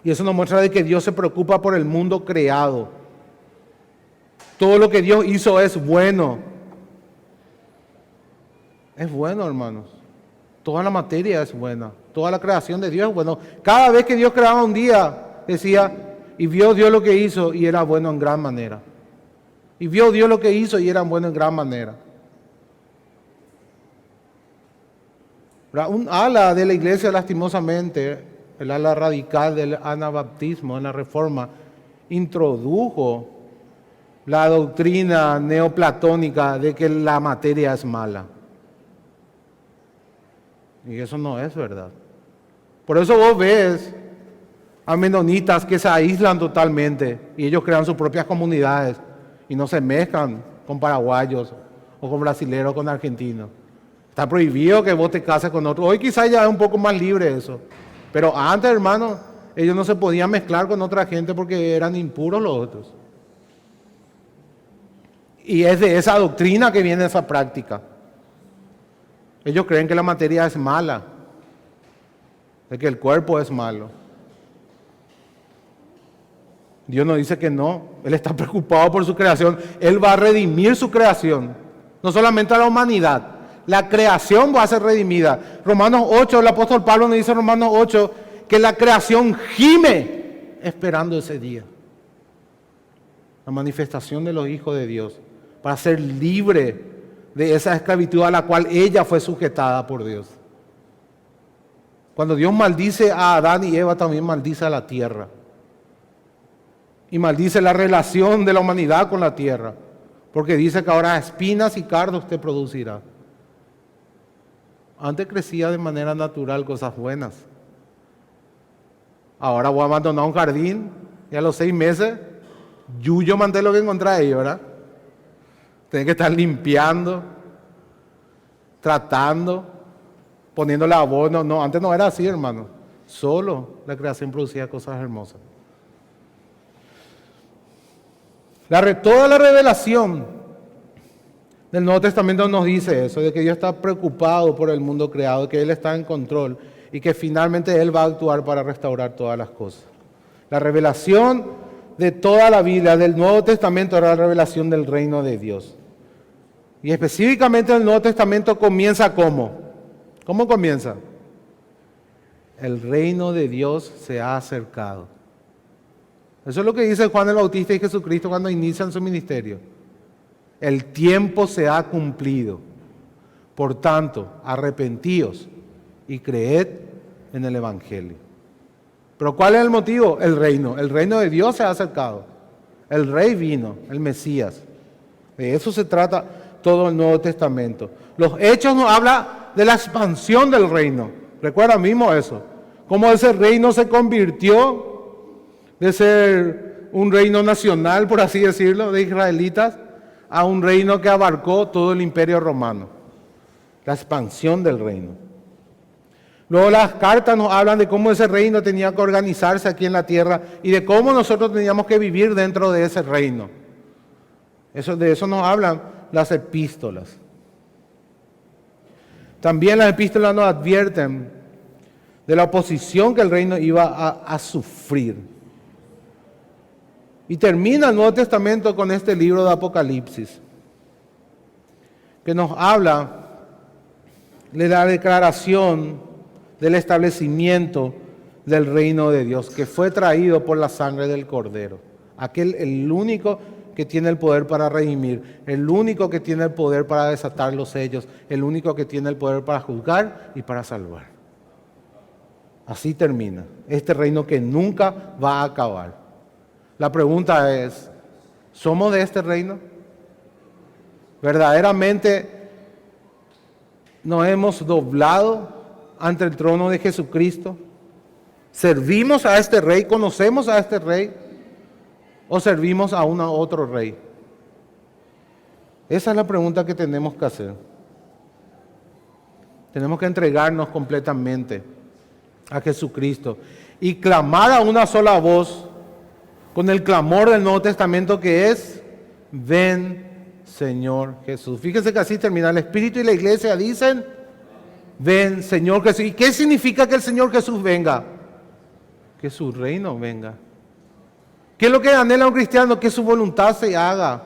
Y eso nos muestra de que Dios se preocupa por el mundo creado. Todo lo que Dios hizo es bueno. Es bueno, hermanos. Toda la materia es buena. Toda la creación de Dios es buena. Cada vez que Dios creaba un día, decía, y vio Dios lo que hizo y era bueno en gran manera. Y vio Dios lo que hizo y eran buenos en gran manera. Un ala de la iglesia, lastimosamente, el ala radical del anabaptismo en la Reforma, introdujo la doctrina neoplatónica de que la materia es mala. Y eso no es verdad. Por eso vos ves a menonitas que se aíslan totalmente y ellos crean sus propias comunidades. Y no se mezclan con paraguayos o con brasileños o con argentinos. Está prohibido que vos te cases con otro. Hoy quizás ya es un poco más libre eso. Pero antes, hermano, ellos no se podían mezclar con otra gente porque eran impuros los otros. Y es de esa doctrina que viene esa práctica. Ellos creen que la materia es mala, de que el cuerpo es malo. Dios nos dice que no, Él está preocupado por su creación. Él va a redimir su creación, no solamente a la humanidad, la creación va a ser redimida. Romanos 8, el apóstol Pablo nos dice en Romanos 8 que la creación gime esperando ese día. La manifestación de los hijos de Dios para ser libre de esa esclavitud a la cual ella fue sujetada por Dios. Cuando Dios maldice a Adán y Eva, también maldice a la tierra. Y maldice la relación de la humanidad con la tierra. Porque dice que ahora espinas y cardos te producirá. Antes crecía de manera natural cosas buenas. Ahora voy a abandonar un jardín y a los 6 meses, yo mandé lo que encontré ahí, ¿verdad? Tenés que estar limpiando, tratando, poniéndole abono. No, antes no era así, hermano. Solo la creación producía cosas hermosas. Toda la revelación del Nuevo Testamento nos dice eso, de que Dios está preocupado por el mundo creado, que Él está en control y que finalmente Él va a actuar para restaurar todas las cosas. La revelación de toda la Biblia, del Nuevo Testamento, era la revelación del reino de Dios. Y específicamente el Nuevo Testamento comienza ¿cómo? ¿Cómo comienza? El reino de Dios se ha acercado. Eso es lo que dice Juan el Bautista y Jesucristo cuando inician su ministerio. El tiempo se ha cumplido. Por tanto, arrepentíos y creed en el Evangelio. ¿Pero cuál es el motivo? El reino. El reino de Dios se ha acercado. El Rey vino, el Mesías. De eso se trata todo el Nuevo Testamento. Los Hechos nos hablan de la expansión del reino. Recuerda mismo eso. Cómo ese reino se convirtió de ser un reino nacional, por así decirlo, de israelitas, a un reino que abarcó todo el imperio romano. La expansión del reino. Luego las cartas nos hablan de cómo ese reino tenía que organizarse aquí en la tierra y de cómo nosotros teníamos que vivir dentro de ese reino. De eso nos hablan las epístolas. También las epístolas nos advierten de la oposición que el reino iba a sufrir. Y termina el Nuevo Testamento con este libro de Apocalipsis, que nos habla de la declaración del establecimiento del reino de Dios, que fue traído por la sangre del Cordero. El único que tiene el poder para redimir, el único que tiene el poder para desatar los sellos, el único que tiene el poder para juzgar y para salvar. Así termina este reino que nunca va a acabar. La pregunta es, ¿somos de este reino? ¿Verdaderamente nos hemos doblado ante el trono de Jesucristo? ¿Servimos a este rey? ¿Conocemos a este rey? ¿O servimos a otro rey? Esa es la pregunta que tenemos que hacer. Tenemos que entregarnos completamente a Jesucristo y clamar a una sola voz con el clamor del Nuevo Testamento que es: ven, Señor Jesús. Fíjense que así termina. El Espíritu y la Iglesia dicen: ven, Señor Jesús. ¿Y qué significa que el Señor Jesús venga? Que su reino venga. ¿Qué es lo que anhela un cristiano? Que su voluntad se haga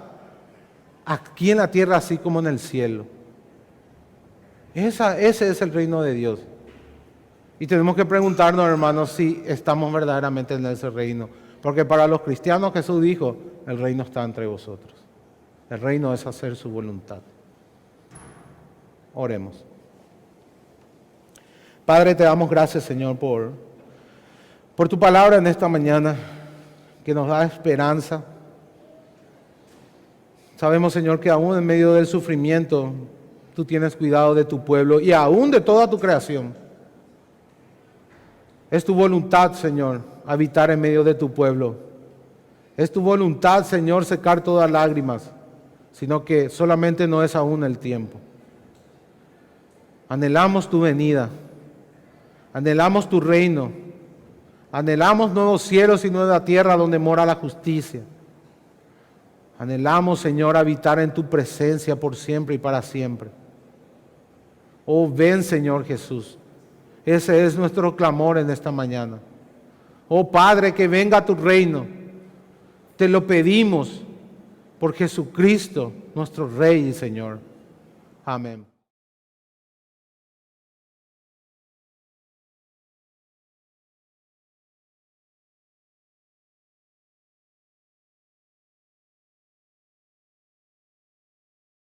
aquí en la tierra así como en el cielo. Ese es el reino de Dios. Y tenemos que preguntarnos, hermanos, si estamos verdaderamente en ese reino. Porque para los cristianos Jesús dijo: el reino está entre vosotros. El reino es hacer su voluntad. Oremos. Padre, te damos gracias, Señor, por tu palabra en esta mañana, que nos da esperanza. Sabemos, Señor, que aún en medio del sufrimiento, tú tienes cuidado de tu pueblo y aún de toda tu creación. Es tu voluntad, Señor, habitar en medio de tu pueblo. Es tu voluntad, Señor, secar todas lágrimas, sino que solamente no es aún el tiempo. Anhelamos tu venida, anhelamos tu reino, anhelamos nuevos cielos y nueva tierra donde mora la justicia. Anhelamos, Señor, habitar en tu presencia por siempre y para siempre. Oh, ven, Señor Jesús. Ese es nuestro clamor en esta mañana. Oh Padre, que venga tu reino. Te lo pedimos por Jesucristo, nuestro Rey y Señor. Amén.